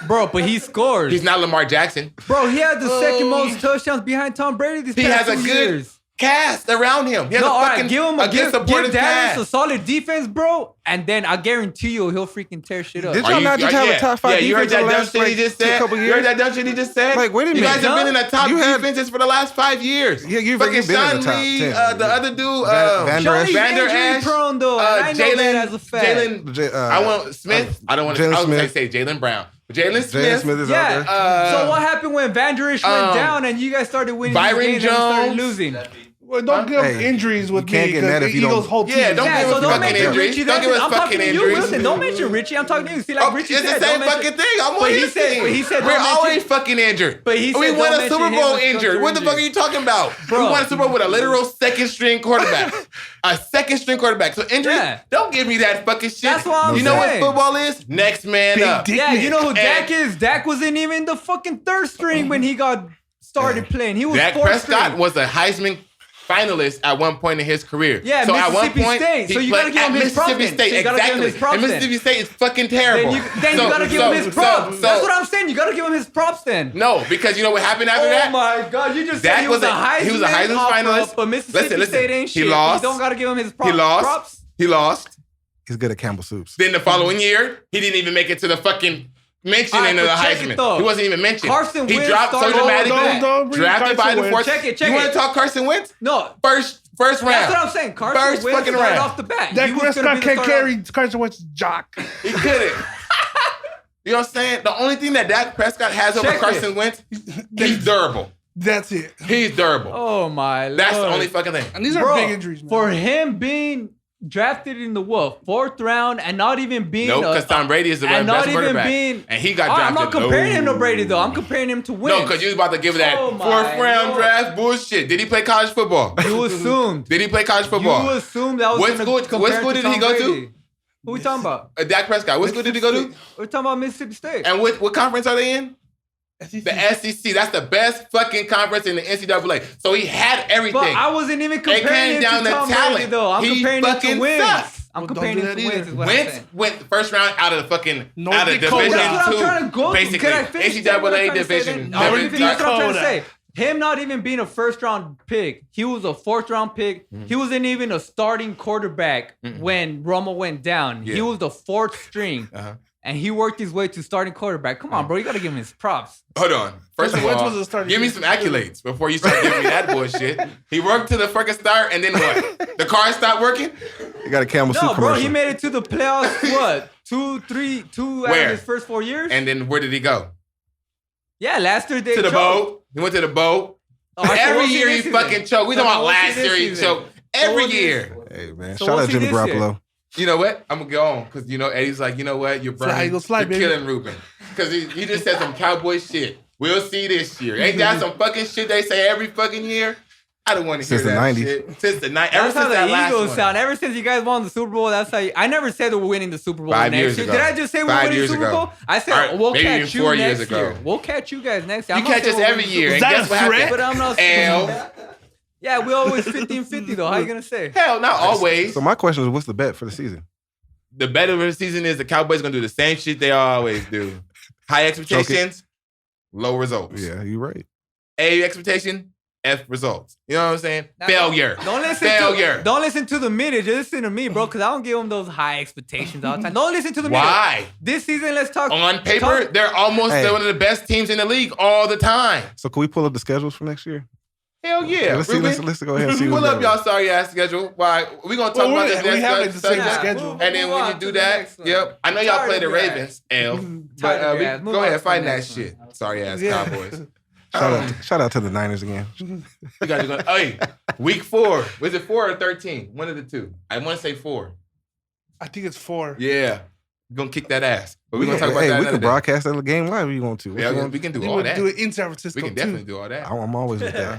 Bro, but he scores. He's not Lamar Jackson. Bro, he had the second Oh. most touchdowns behind Tom Brady these He past has a 2 good years. cast around him. He has No, a all fucking right, give him a good give supporting Dallas a cast. solid defense, bro, and then I guarantee you he'll freaking tear shit up. Did y'all not just have a top 5 you heard defense in that the dumb last shit he just said? couple You years? heard that dumb shit he just said? Like, wait a You guys minute. have been in the top You had- defenses for the last 5 years. Yeah, you've fucking been in Sean the top Lee, 10. the other dude, Van Der Sean Lee's Esch. Van Der injury Esch, prone though, and I know that as a fact. Jalen. I want Smith. I don't want to. Jalen I was going to Smith. say Jalen Brown. Jalen Jalen Smith. Smith is Yeah. out there. So what happened when Van Der Esch went down and you guys started winning these Byron games and you started Jones. losing? Well, don't give him Hey, injuries with you can't me get mad because if you Eagles don't- whole team. Yeah, don't Yeah, give so us don't fucking mention injuries. Richie. Don't give us I'm fucking talking to you. injuries. Listen, don't mention Richie. I'm talking to you. See, like Oh, Richie it's said, the same don't mention- fucking thing. I'm on But he his said- team. but he said We're don't mention- always fucking injured. But he we said won don't a Super mention Bowl him as injured. What the fuck are you talking about? Bro. We won a Super Bowl with a literal second string quarterback. A second string quarterback. So injuries, Yeah. don't give me that fucking shit. That's what I'm You know what saying. football is? Next man Big up. dick. Yeah, you know who And- Dak is? Dak wasn't even the fucking third string when he got started playing. He was Dak fourth Prescott string. was a Heisman finalist at one point in his career. Yeah, so at one Mississippi point, State. he So you played gotta give at him his props Mississippi then. State. So you gotta give him Exactly. his props And then. Mississippi State is fucking terrible. Then you gotta give him his props. That's what I'm saying. You gotta give him his props then. No, because you know what happened after Oh that? my God! You just said Dak he was a Heisman. he was a Heisman off finalist. of, but Mississippi Listen, State ain't he shit. lost. You don't gotta give him his props. He lost. Props. He lost. He's good at Campbell soups. Then the following year, he didn't even make it to the fucking mentioned in the Heisman. He wasn't even mentioned. Carson he Wentz dropped so dramatically. Don't bring Drafted by the Carson fourth. Check it. You want to talk Carson Wentz? No. First round. That's what I'm saying. Carson Wentz fucking started round. off the bat. Dak Prescott can't carry Carson Wentz's jock. He couldn't. You know what I'm saying? The only thing that Dak Prescott has over Carson Wentz, he's durable. That's it. He's durable. Oh my Lord. That's the only fucking thing. And these are big injuries, man. For him being drafted in the fourth round and not even being because Tom Brady is the best quarterback. And he got drafted. I'm not comparing him to Brady though. I'm comparing him to Wentz. No, because you was about to give that fourth round draft bullshit. Did he play college football? You assumed. Did he play college football? You assumed that was what school did he go to? Who we talking about? Dak Prescott. What school did he go to? We're talking about Mississippi State. And what conference are they in? SEC. The SEC. That's the best fucking conference in the NCAA. So he had everything. But I wasn't even comparing him to Tom Brady, though. I'm comparing him to Wentz. I'm comparing him to Wentz. Wentz went first round out of the fucking out of Division That's what I'm trying to two, go basically. Can I finish NCAA Division. That's what I'm trying to say. Him not even being a first round pick, he was a fourth round pick. He wasn't even a starting quarterback when Romo went down. He was the fourth string. And he worked his way to starting quarterback. Come on, bro. You got to give him his props. Hold on. First of all, give me some accolades before you start giving me that bullshit. He worked to the fucking start, and then what? The car stopped working? You got a camel suit commercial. No, bro. He made it to the playoffs, what? Two out of his first 4 years? And then where did he go? Yeah, last year they to the boat. He went to the boat. Every year he fucking choked. We talking about last year he choked. Every year. Hey, man. Shout out Jimmy Garoppolo. You know what? I'm going to go on because, Eddie's like, you know what? You're burning. You're killing Ruben. Because he just said some cowboy shit. We'll see this year. Ain't that some fucking shit they say every fucking year? I don't want to hear that shit. Since the 90s. That's how the Eagles sound. Ever since you guys won the Super Bowl, that's how I never said that we're winning the Super Bowl 5 next years year. ago. Did I just say we're winning the Super Bowl? I said we'll catch you next year. We'll catch you guys next year. You catch us every year. Is that a threat? But I'm not saying. Yeah, we always 50-50 though. How you going to say? Hell, not always. So my question is, what's the bet for the season? The bet of the season is the Cowboys going to do the same shit they always do. High expectations, low results. Yeah, you're right. A expectation, F results. You know what I'm saying? Now, Failure. Don't listen to the media. Just listen to me, bro, because I don't give them those high expectations all the time. Don't listen to the media. Why? This season, let's talk. On paper, they're almost one of the best teams in the league all the time. So can we pull up the schedules for next year? Hell yeah. Let's go ahead and see. Pull up y'all sorry ass schedule. Why? We're going to talk about this we have next the same schedule. And then when you do that, I know y'all play the Ravens, L. But go ahead, find that shit. Sorry ass Cowboys. Shout out to the Niners again. You guys are going, hey, week 4. Was it 4 or 13? One of the two. I want to say 4. I think it's 4. Yeah. We're going to kick that ass. But we're going to talk about that. Hey, we can broadcast that game live if you want to. Yeah, we can do all that. Do it in San Francisco. We can definitely do all that. I'm always with that.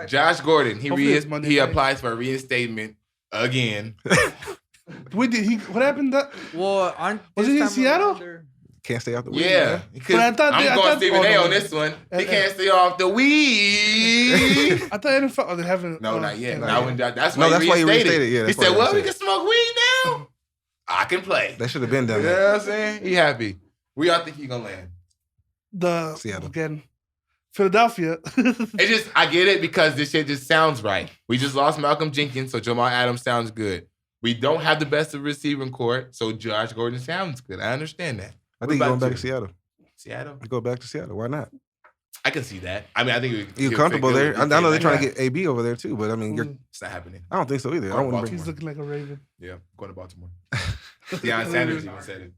Josh Gordon, he applies for a reinstatement again. What happened? Well, was it in Seattle? Can't stay off the weed. Yeah. I'm going Stephen A on this one. He can't stay off the weed. I thought NFL, they haven't. No, not yet. That's why he reinstated. Yeah, he said, well, we can smoke weed now. I can play. They should have been done. You know what I'm saying? He happy. Where y'all think he gonna land? Seattle. Again, Philadelphia. I get it because this shit just sounds right. We just lost Malcolm Jenkins, so Jamal Adams sounds good. We don't have the best of receiving court, so Josh Gordon sounds good. I understand that. I think going back to Seattle. Seattle? Go back to Seattle. Why not? I can see that. I mean, I think you're comfortable there. I know they're trying to get AB over there too, but I mean, it's not happening. I don't think so either. He's looking like a Raven. Yeah, going to Baltimore. Deion Sanders even said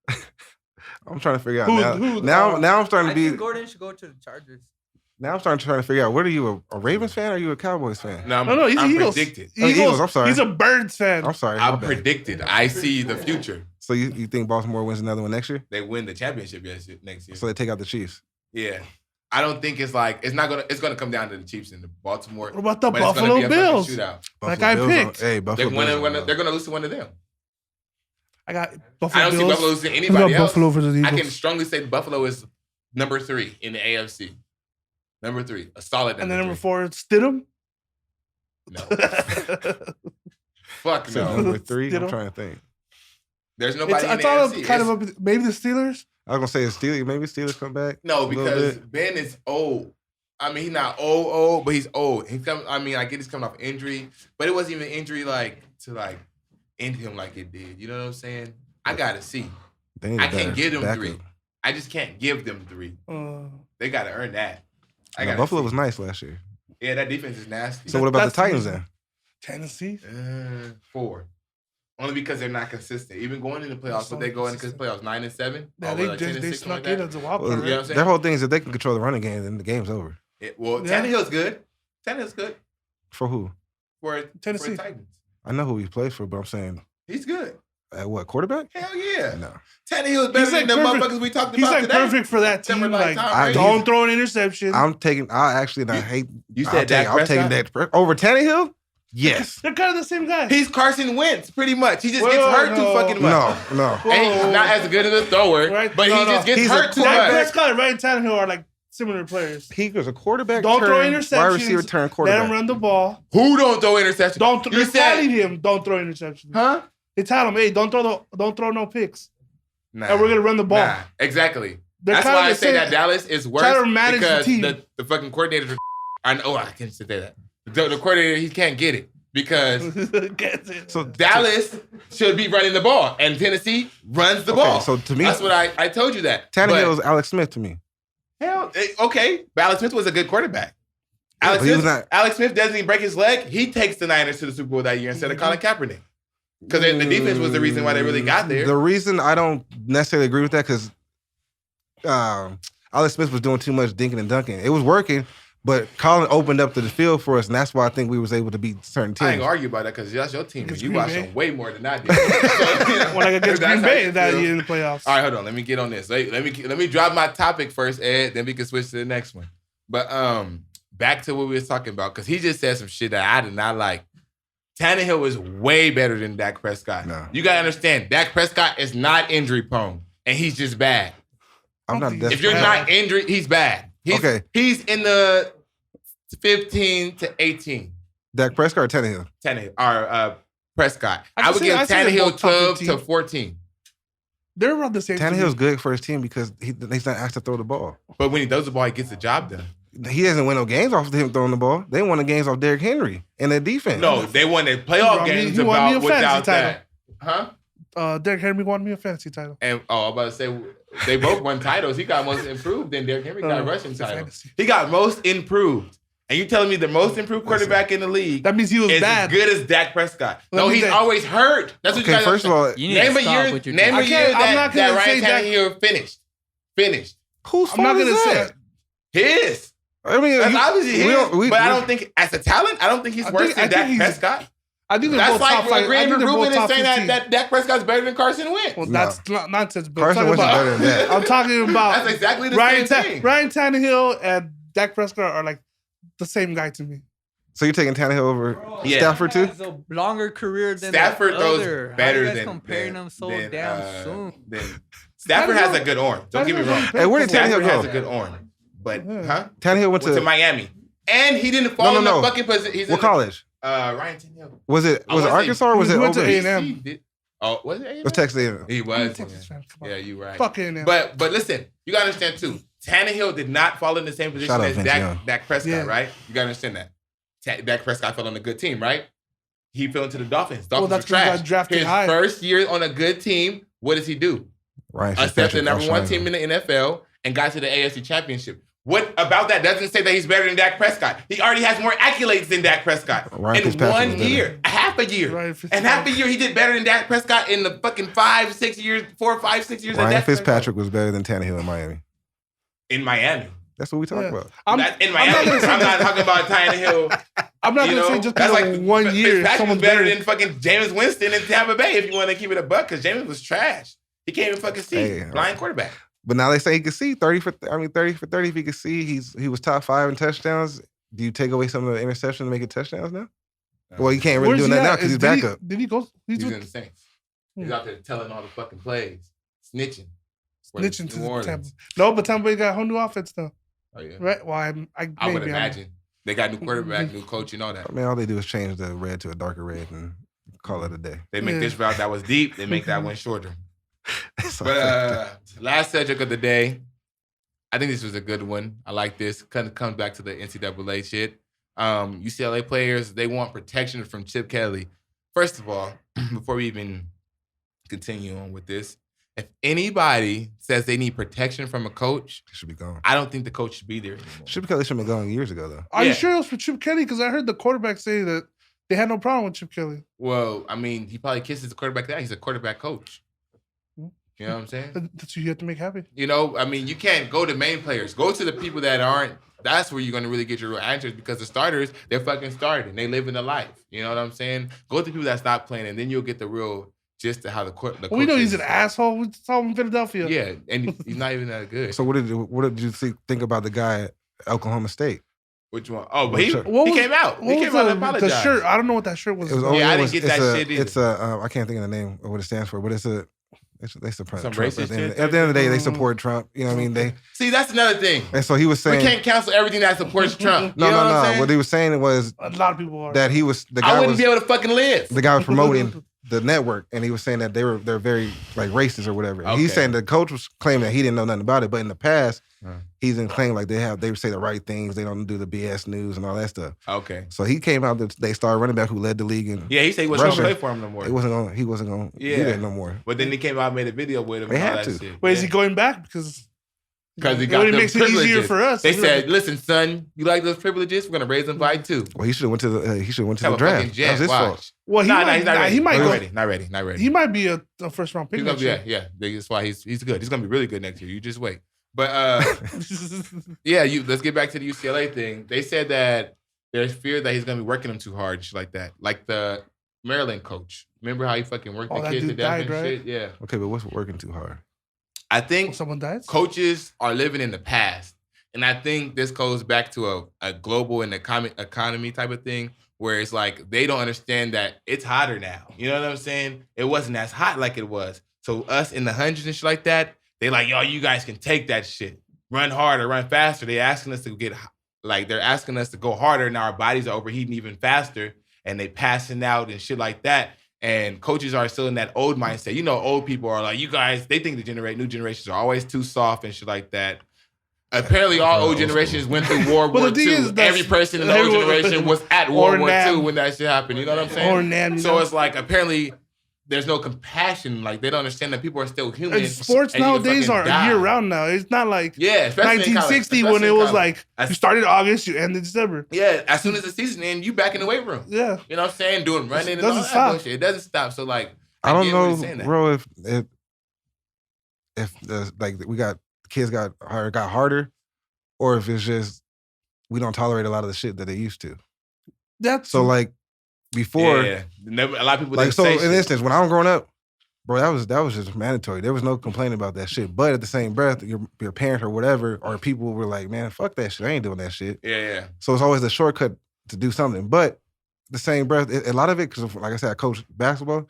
it. I'm trying to figure out now. Now I'm starting to be. I think Gordon should go to the Chargers. Now I'm starting to figure out. What are you, a Ravens fan or are you a Cowboys fan? No, he's Eagles. Predicted. Eagles. I'm sorry. He's a Birds fan. I'm sorry. I predicted. I see the future. So you think Baltimore wins another one next year? They win the championship next year. So they take out the Chiefs. Yeah. I don't think it's gonna come down to the Chiefs and the Baltimore. What about the Buffalo Bills? Like I picked. Hey, Buffalo Bills. They're gonna lose to one of them. I got Buffalo. I don't see Buffalo losing to anybody else. Buffalo versus Eagles. I can strongly say Buffalo is number 3 in the AFC. Number 3, a solid. And then number 4, Stidham. No. Fuck no. Number 3. I'm trying to think. There's nobody in the AFC. I thought kind of maybe the Steelers. I was gonna say Steelers. Maybe Steelers come back. No, because Ben is old. I mean, he's not old, but he's old. I get he's coming off injury, but it wasn't even injury to end him like it did. You know what I'm saying? I gotta see. I can't give them 3. I just can't give them 3. They got to earn that. Buffalo was nice last year. Yeah, that defense is nasty. So what about the Titans then? Tennessee? 4. Only because they're not consistent. Even going into the playoffs, would they go into the playoffs 9-7? Yeah, they snuck in as a wild card. You know what I'm saying? Their whole thing is that they can control the running game, and the game's over. Tannehill's good. Tannehill's good. For who? For Tennessee. For the Titans. I know who he plays for, but I'm saying he's good. At what, quarterback? Hell yeah. No. Tannehill is better than the motherfuckers we talked about today. He's today. Perfect for that team. Don't throw an interception. I'm taking. I hate. You said I'm taking that over Tannehill. Yes. They're kind of the same guy. He's Carson Wentz, pretty much. He just gets hurt too fucking much. No. And he's not as good as a thrower, but he just gets hurt too much. Dak Prescott and Ryan Tannehill are like similar players. He was a quarterback. Don't throw interceptions. Wide receiver turn quarterback. Let him run the ball. Who don't throw interceptions? They're telling him don't throw interceptions. Huh? They tell him, hey, don't throw no picks. Nah. And we're gonna run the ball. Nah, exactly. That's why I say that Dallas is worse because the fucking coordinator. I can't say that. The coordinator, he can't get it because so Dallas should be running the ball and Tennessee runs the ball. So to me, that's what I told you that. Tannehill's Alex Smith to me. Hell, okay, but Alex Smith was a good quarterback. Alex Smith doesn't even break his leg. He takes the Niners to the Super Bowl that year instead of Colin Kaepernick. Because the defense was the reason why they really got there. The reason I don't necessarily agree with that because Alex Smith was doing too much dinking and dunking. It was working, but Colin opened up the field for us, and that's why I think we was able to beat certain teams. I ain't gonna argue about that because that's your team. You watch them way more than I did. So, when I got Green Bay that year in the playoffs. All right, hold on. Let me get on this. Let me drop my topic first, Ed. Then we can switch to the next one. But back to what we was talking about because he just said some shit that I did not like. Tannehill is way better than Dak Prescott. No. You gotta understand, Dak Prescott is not injury prone, and he's just bad. I'm not. If you're not injured, he's bad. He's in the 15 to 18. Dak Prescott or Tannehill? Prescott. I would give Tannehill 12 to 14. They're around the same. Tannehill's good for his team because he's not asked to throw the ball. But when he throws the ball, he gets the job done. He doesn't win no games off of him throwing the ball. They won the games off Derrick Henry and their defense. No, they won their playoff games without that. Huh? Derrick Henry won me a fantasy title. And I'm about to say they both won titles. He got most improved, then Derrick Henry got rushing title. He got most improved. And you telling me the most improved quarterback in the league? That means he was bad. As good as Dak Prescott. No, he's always hurt. That's what you guys. First of all, name a year that Ryan Tannehill finished. Whose fault is that? His. I mean, that's obviously his. But I don't think, as a talent, I don't think he's worse than Dak Prescott. I think that's like agreeing with Ruben and saying that Dak Prescott's better than Carson Wentz. Well, that's nonsense. But Carson Wentz is better than that. I'm talking about that's exactly the same thing. Ryan Tannehill and Dak Prescott are like the same guy to me. So you're taking Tannehill over Stafford too? He has a longer career than Stafford throws better than comparing them so damn soon. Stafford has a good arm. Don't get me wrong. Hey, where did Tannehill go? Has a good arm. But Tannehill went to Miami, and he didn't fall in the fucking position. What college? Ryan Tannehill. Was it Arkansas or was it went to A&M? Oh, was it A&M? It was Texas A&M. He was. Yeah, you right. Fuck A&M. But listen, you gotta understand too. Tannehill did not fall in the same position as Dak Prescott, right? You gotta understand that. Dak Prescott fell on a good team, right? He fell into the Dolphins. Dolphins were trash. His first year on a good team, what does he do? Accepted the number one team in the NFL and got to the AFC Championship. What about that doesn't say that he's better than Dak Prescott? He already has more accolades than Dak Prescott in 1 year, half a year. And half a year he did better than Dak Prescott in the fucking 5, 6 years, 4, 5, 6 years. Ryan Fitzpatrick was better than Tannehill in Miami. In Miami. That's what we talk about. In Miami. I'm not talking about Tannehill. I'm not going to say just because like 1 year someone's better than fucking Jameis Winston in Tampa Bay if you want to keep it a buck because Jameis was trash. He can't even fucking see. Blind quarterback. But now they say he can see 30 for 30 if he can see. He was top 5 in touchdowns. Do you take away some of the interceptions and make it touchdowns now? Well, he can't really do that now because he's backup. Did he go? He's in the Saints. He's out there telling all the fucking plays, snitching to Tampa. No, but Tampa Bay got a whole new offense though. Oh yeah, right. Well, I would imagine they got new quarterback, new coach, and all that. I mean, all they do is change the red to a darker red and call it a day. They make this route that was deep. They make that one shorter. But last subject of the day, I think this was a good one. I like this. Kind of comes back to the NCAA shit. UCLA players, they want protection from Chip Kelly. First of all, before we even continue on with this, If anybody says they need protection from a coach, He should be gone. I don't think the coach should be there anymore. Chip Kelly should have been gone years ago, though. Are you sure it was for Chip Kelly? Because I heard the quarterback say that they had no problem with Chip Kelly. Well, I mean, he probably kisses the quarterback out. He's a quarterback coach. You know what I'm saying? That's who you have to make happy. You know, I mean, you can't go to main players. Go to the people that aren't. That's where you're going to really get your real answers because the starters, they're fucking starting. They live in the life. You know what I'm saying? Go to the people that stop playing, and then you'll get the real gist of how the coach we know he's an asshole. We saw him in Philadelphia. Yeah, and he's not even that good. So what did you think about the guy at Oklahoma State? Which one? Oh, but he came out. He came out and apologized. The shirt. I don't know what that shirt was. I didn't get that shit either. It's I can't think of the name or what it stands for, but they support Trump. Racist At the shit? end of the day, they support Trump. You know what I mean? They See, that's another thing. and so he was saying We can't cancel everything that supports Trump. no. You know what I'm saying? What he was saying was A lot of people are. that he was the guy I wouldn't was be able to fucking live. the guy was promoting the network, and he was saying that they're very like racist or whatever. And he's Okay. saying the coach was claiming that he didn't know nothing about it, but in the past, he's been claiming like they say the right things, they don't do the BS news and all that stuff. Okay. So he came out that they started running back who led the league and Yeah, he said he wasn't going to Russia. play for him no more. he wasn't gonna do Yeah. that no more. But then he came out and made a video with him. They and all had that to. shit. Wait, is he going back? Because Because he got it them makes it privileges. easier for us. They said, "Listen, son, you like those privileges? We're gonna raise them by 2." Well, he should have went to the Have a draft. fucking jet. That was his Watch. fault. Well, He's not ready. he might not go. ready. Not ready. He might be a first round pick. He's gonna be, next yeah. That's why he's good. He's gonna be really good next year. You just wait. But year. yeah, let's get back to the UCLA thing. They said that there's fear that he's gonna be working them too hard, shit like that. Like the Maryland coach. Remember how he fucking worked the that kids to dude death died, and right? shit? Yeah. Okay, but what's working too hard? I think Someone dies. coaches are living in the past. And I think this goes back to a global and economy type of thing where it's like they don't understand that it's hotter now. You know what I'm saying? It wasn't as hot like it was. So us in the hundreds and shit like that, they like, yo, you guys can take that shit. Run harder, run faster. They're asking us to go harder. Now our bodies are overheating even faster and they passing out and shit like that. And coaches are still in that old mindset. You know, old people are like, you guys, they think new generations are always too soft and shit like that. Apparently, all old generations went through World War II. Every person in the old generation was at World War II when that shit happened. You know what I'm saying? So it's like, apparently, there's no compassion. Like, they don't understand that people are still human. And sports nowadays are year round now. It's not like especially in 1960 college. when it was Especially like you started August, you ended December. Yeah, as soon as the season ends, you back in the weight room. Yeah. You know what I'm saying? Doing running and doesn't all that stop. bullshit. It doesn't stop. So, like, I don't get what he's saying know, that. bro, if the like we got kids got harder, or if it's just we don't tolerate a lot of the shit that they used to. That's So like before, Yeah. Never, a lot of people like didn't so say in shit. instance, when I was growing up, bro, that was just mandatory. There was no complaining about that shit. But at the same breath, your parents or whatever, or people were like, man, fuck that shit. I ain't doing that shit. Yeah. So it's always a shortcut to do something. But the same breath, a lot of it, because like I said, I coach basketball.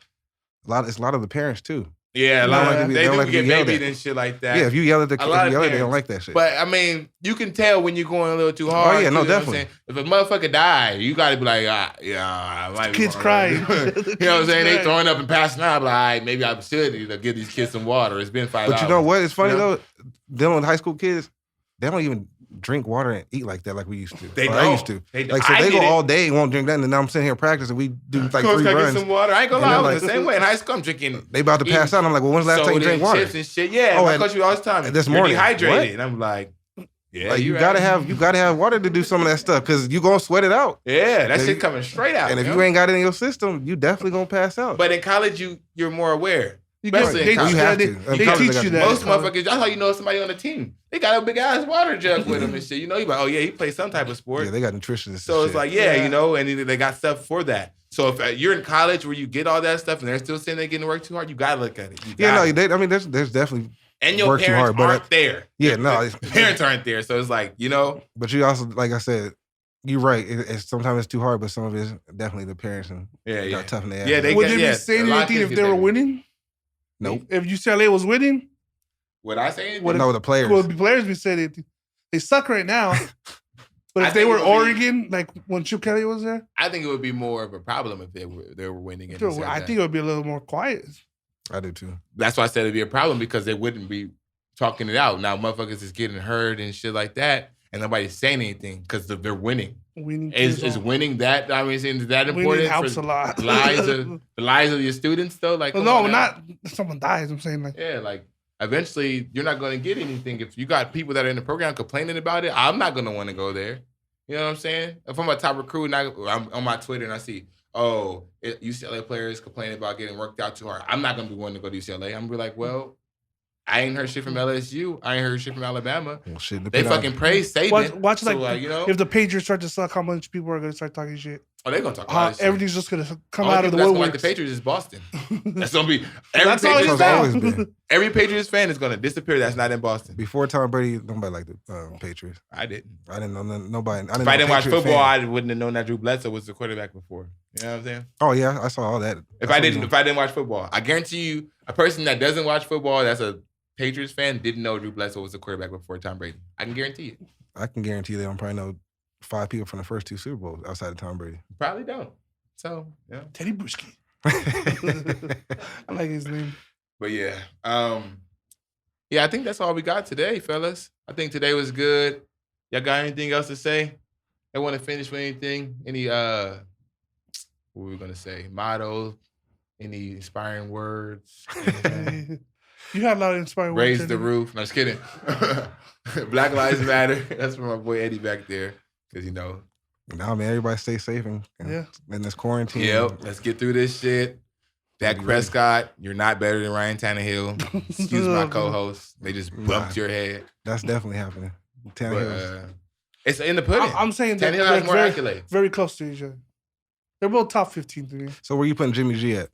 It's a lot of the parents too. Yeah, a lot They don't like of to be- they they don't do like to get be yelled babied at. and shit like that. Yeah, if you yell at the A kid, lot of they don't parents. like that shit. But I mean, you can tell when you're going a little too hard. yeah, no, too, you know what I'm definitely. saying? If a motherfucker die, you got to be like, I might be Kids going crying. you know what I'm saying? They throwing up and passing out. I'm like, all right, maybe I should give these kids some water. It's been 5 hours. But you know what? It's funny You know? though. Dealing with high school kids, they don't even drink water and eat like that like we used to. They Or don't. I used to. They don't. Like so, I they go did it. all day and won't drink that, and now I'm sitting here practicing. We do like Coach, 3 can I get runs. some water? I ain't gonna And lie. I they're was the like- same way in high school. I'm drinking. They about to pass out. I'm like, well, when's the last time you soda drank and water? chips and shit. Yeah, Oh, my and coach all the time. this You're morning, dehydrated. what? And I'm like, yeah, Like you right. gotta have water to do some of that stuff because you gonna sweat it out. Yeah, that And shit you- coming straight out. And if yo. you ain't got it in your system, you definitely gonna pass out. But in college, you're more aware. You Especially in they, college. You have they, to. they In college, they teach got you to. that. Most motherfuckers, that's how you know somebody on the team. They got a big ass water jug with them and shit. You know, you like, oh yeah, he plays some type of sport. Yeah, they got nutritionists. So and it's shit. like, yeah, Yeah. you know, and they got stuff for that. So if you're in college where you get all that stuff and they're still saying they're getting to work too hard, you gotta look at it. You yeah, gotta. no, I mean, there's definitely. And your work too parents hard, but aren't there. Yeah, no, The parents aren't there. So it's like, you know, but you also, like I said, you're right. It's sometimes it's too hard, but some of it's definitely the parents and yeah. got tough in the ass. Yeah, they Would got- they be saying a lot of anything kids if get they were that. winning? Nope. If UCLA was winning, Would I say anything? What No, the players. would the players be saying it? They suck right now. But I if they think were it would be- Oregon, like when Chip Kelly was there, I think it would be more of a problem if they were winning. And they said I that. think it would be a little more quiet. I do too. That's why I said it'd be a problem because they wouldn't be talking it out. Now motherfuckers is getting hurt and shit like that, and nobody's saying anything because they're winning. Is winning that? I mean, is that important? Winning helps a lot. The lives of your students, though. Like, no, not someone dies. I'm saying like, yeah, like eventually you're not going to get anything if you got people that are in the program complaining about it. I'm not going to want to go there. You know what I'm saying? If I'm a top recruit and I'm on my Twitter and I see, UCLA players complaining about getting worked out too hard, I'm not going to be wanting to go to UCLA. I'm going to be like, well, I ain't heard shit from LSU. I ain't heard shit from Alabama. Well, shit, they fucking praise Saban. Watch so, if the Patriots start to suck, how much people are going to start talking shit? Oh, they're going to talk about shit. Everything's just going to come out of the woodwork. Like the Patriots is Boston. That's going to be that's always been. Every Patriots fan is going to disappear that's not in Boston. Before Tom Brady, nobody liked the Patriots. I didn't know nobody. If I didn't watch football, I wouldn't have known that Drew Bledsoe was the quarterback before. You know what I'm saying? Oh yeah, I saw all that. If I didn't watch football, I guarantee you, a person that doesn't watch football, that's a Patriots fan, didn't know Drew Bledsoe was the quarterback before Tom Brady. I can guarantee it. I can guarantee they don't probably know 5 people from the first 2 Super Bowls outside of Tom Brady. Probably don't. So, yeah. Teddy Bruschi. I like his name. But yeah. I think that's all we got today, fellas. I think today was good. Y'all got anything else to say? I want to finish with anything? Any, what were we going to say? Mottos? Any inspiring words? You had a lot of inspiring words. Raise the roof. No, just kidding. Black Lives Matter. That's from my boy Eddie back there. Because, Nah, man, everybody stay safe in this quarantine. Yep, let's get through this shit. Dak Prescott, you're not better than Ryan Tannehill. Excuse my co-host. They just bumped your head. That's definitely happening. Tannehill. It's in the pudding. I'm saying that Tannehill has more accolades. Very close to each other. They're both top 15 to me. So where you putting Jimmy G at?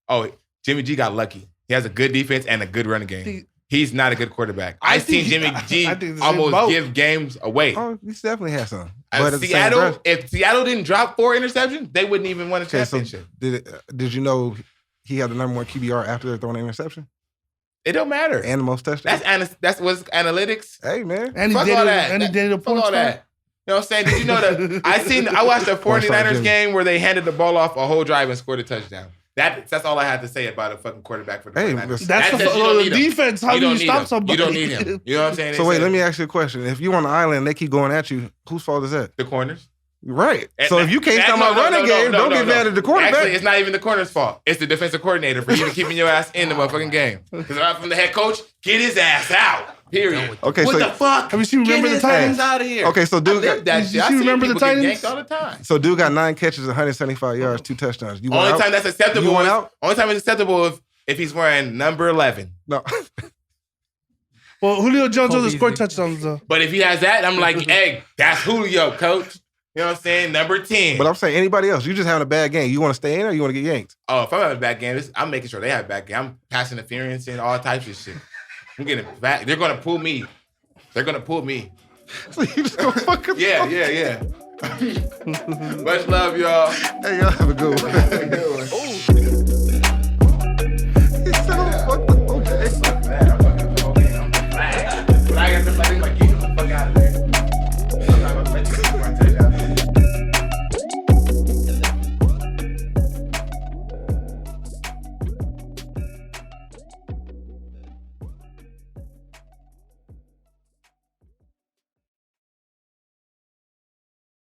Oh, Jimmy G got lucky. He has a good defense and a good running game. He's not a good quarterback. I've seen Jimmy G almost give games away. Oh, he definitely has some. Seattle, if Seattle didn't drop 4 interceptions, they wouldn't even win a championship. So did you know he had the number 1 QBR after throwing an interception? It don't matter. And the most touchdowns. That's what's analytics. Hey man, and fuck all that. And he did the points. All that. You know what I'm saying? Did you know that? I watched the 49ers game where they handed the ball off a whole drive and scored a touchdown. That's all I have to say about a fucking quarterback for the 49ers. That's the defense. How do you stop somebody? You don't need him. You know what I'm saying? So wait, let me ask you a question. If you on the island and they keep going at you, whose fault is that? The corners. Right. So if you can't stop my running game, don't get mad at the quarterback. Actually, it's not even the corner's fault. It's the defensive coordinator for even keeping your ass in the motherfucking game. Because I'm from the head coach, get his ass out. Period. Okay, what the fuck? Have you seen Remember the Titans? Out of here. Okay, so dude got that shit. I Remember the Titans? Yanked all the time. So dude got 9 catches, 175 yards, 2 touchdowns. Only time that's acceptable. Only time it's acceptable if he's wearing number 11. No. Well, Julio Jones doesn't score touchdowns though. But if he has that, I'm like, hey, that's Julio, coach. You know what I'm saying? Number 10. But I'm saying anybody else, you just having a bad game. You want to stay in or you want to get yanked? Oh, if I'm having a bad game, I'm making sure they have a bad game. I'm passing interference and all types of shit. I'm getting back. They're going to pull me. So you just gonna fucking Yeah. Much love, y'all. Hey, y'all have a good one.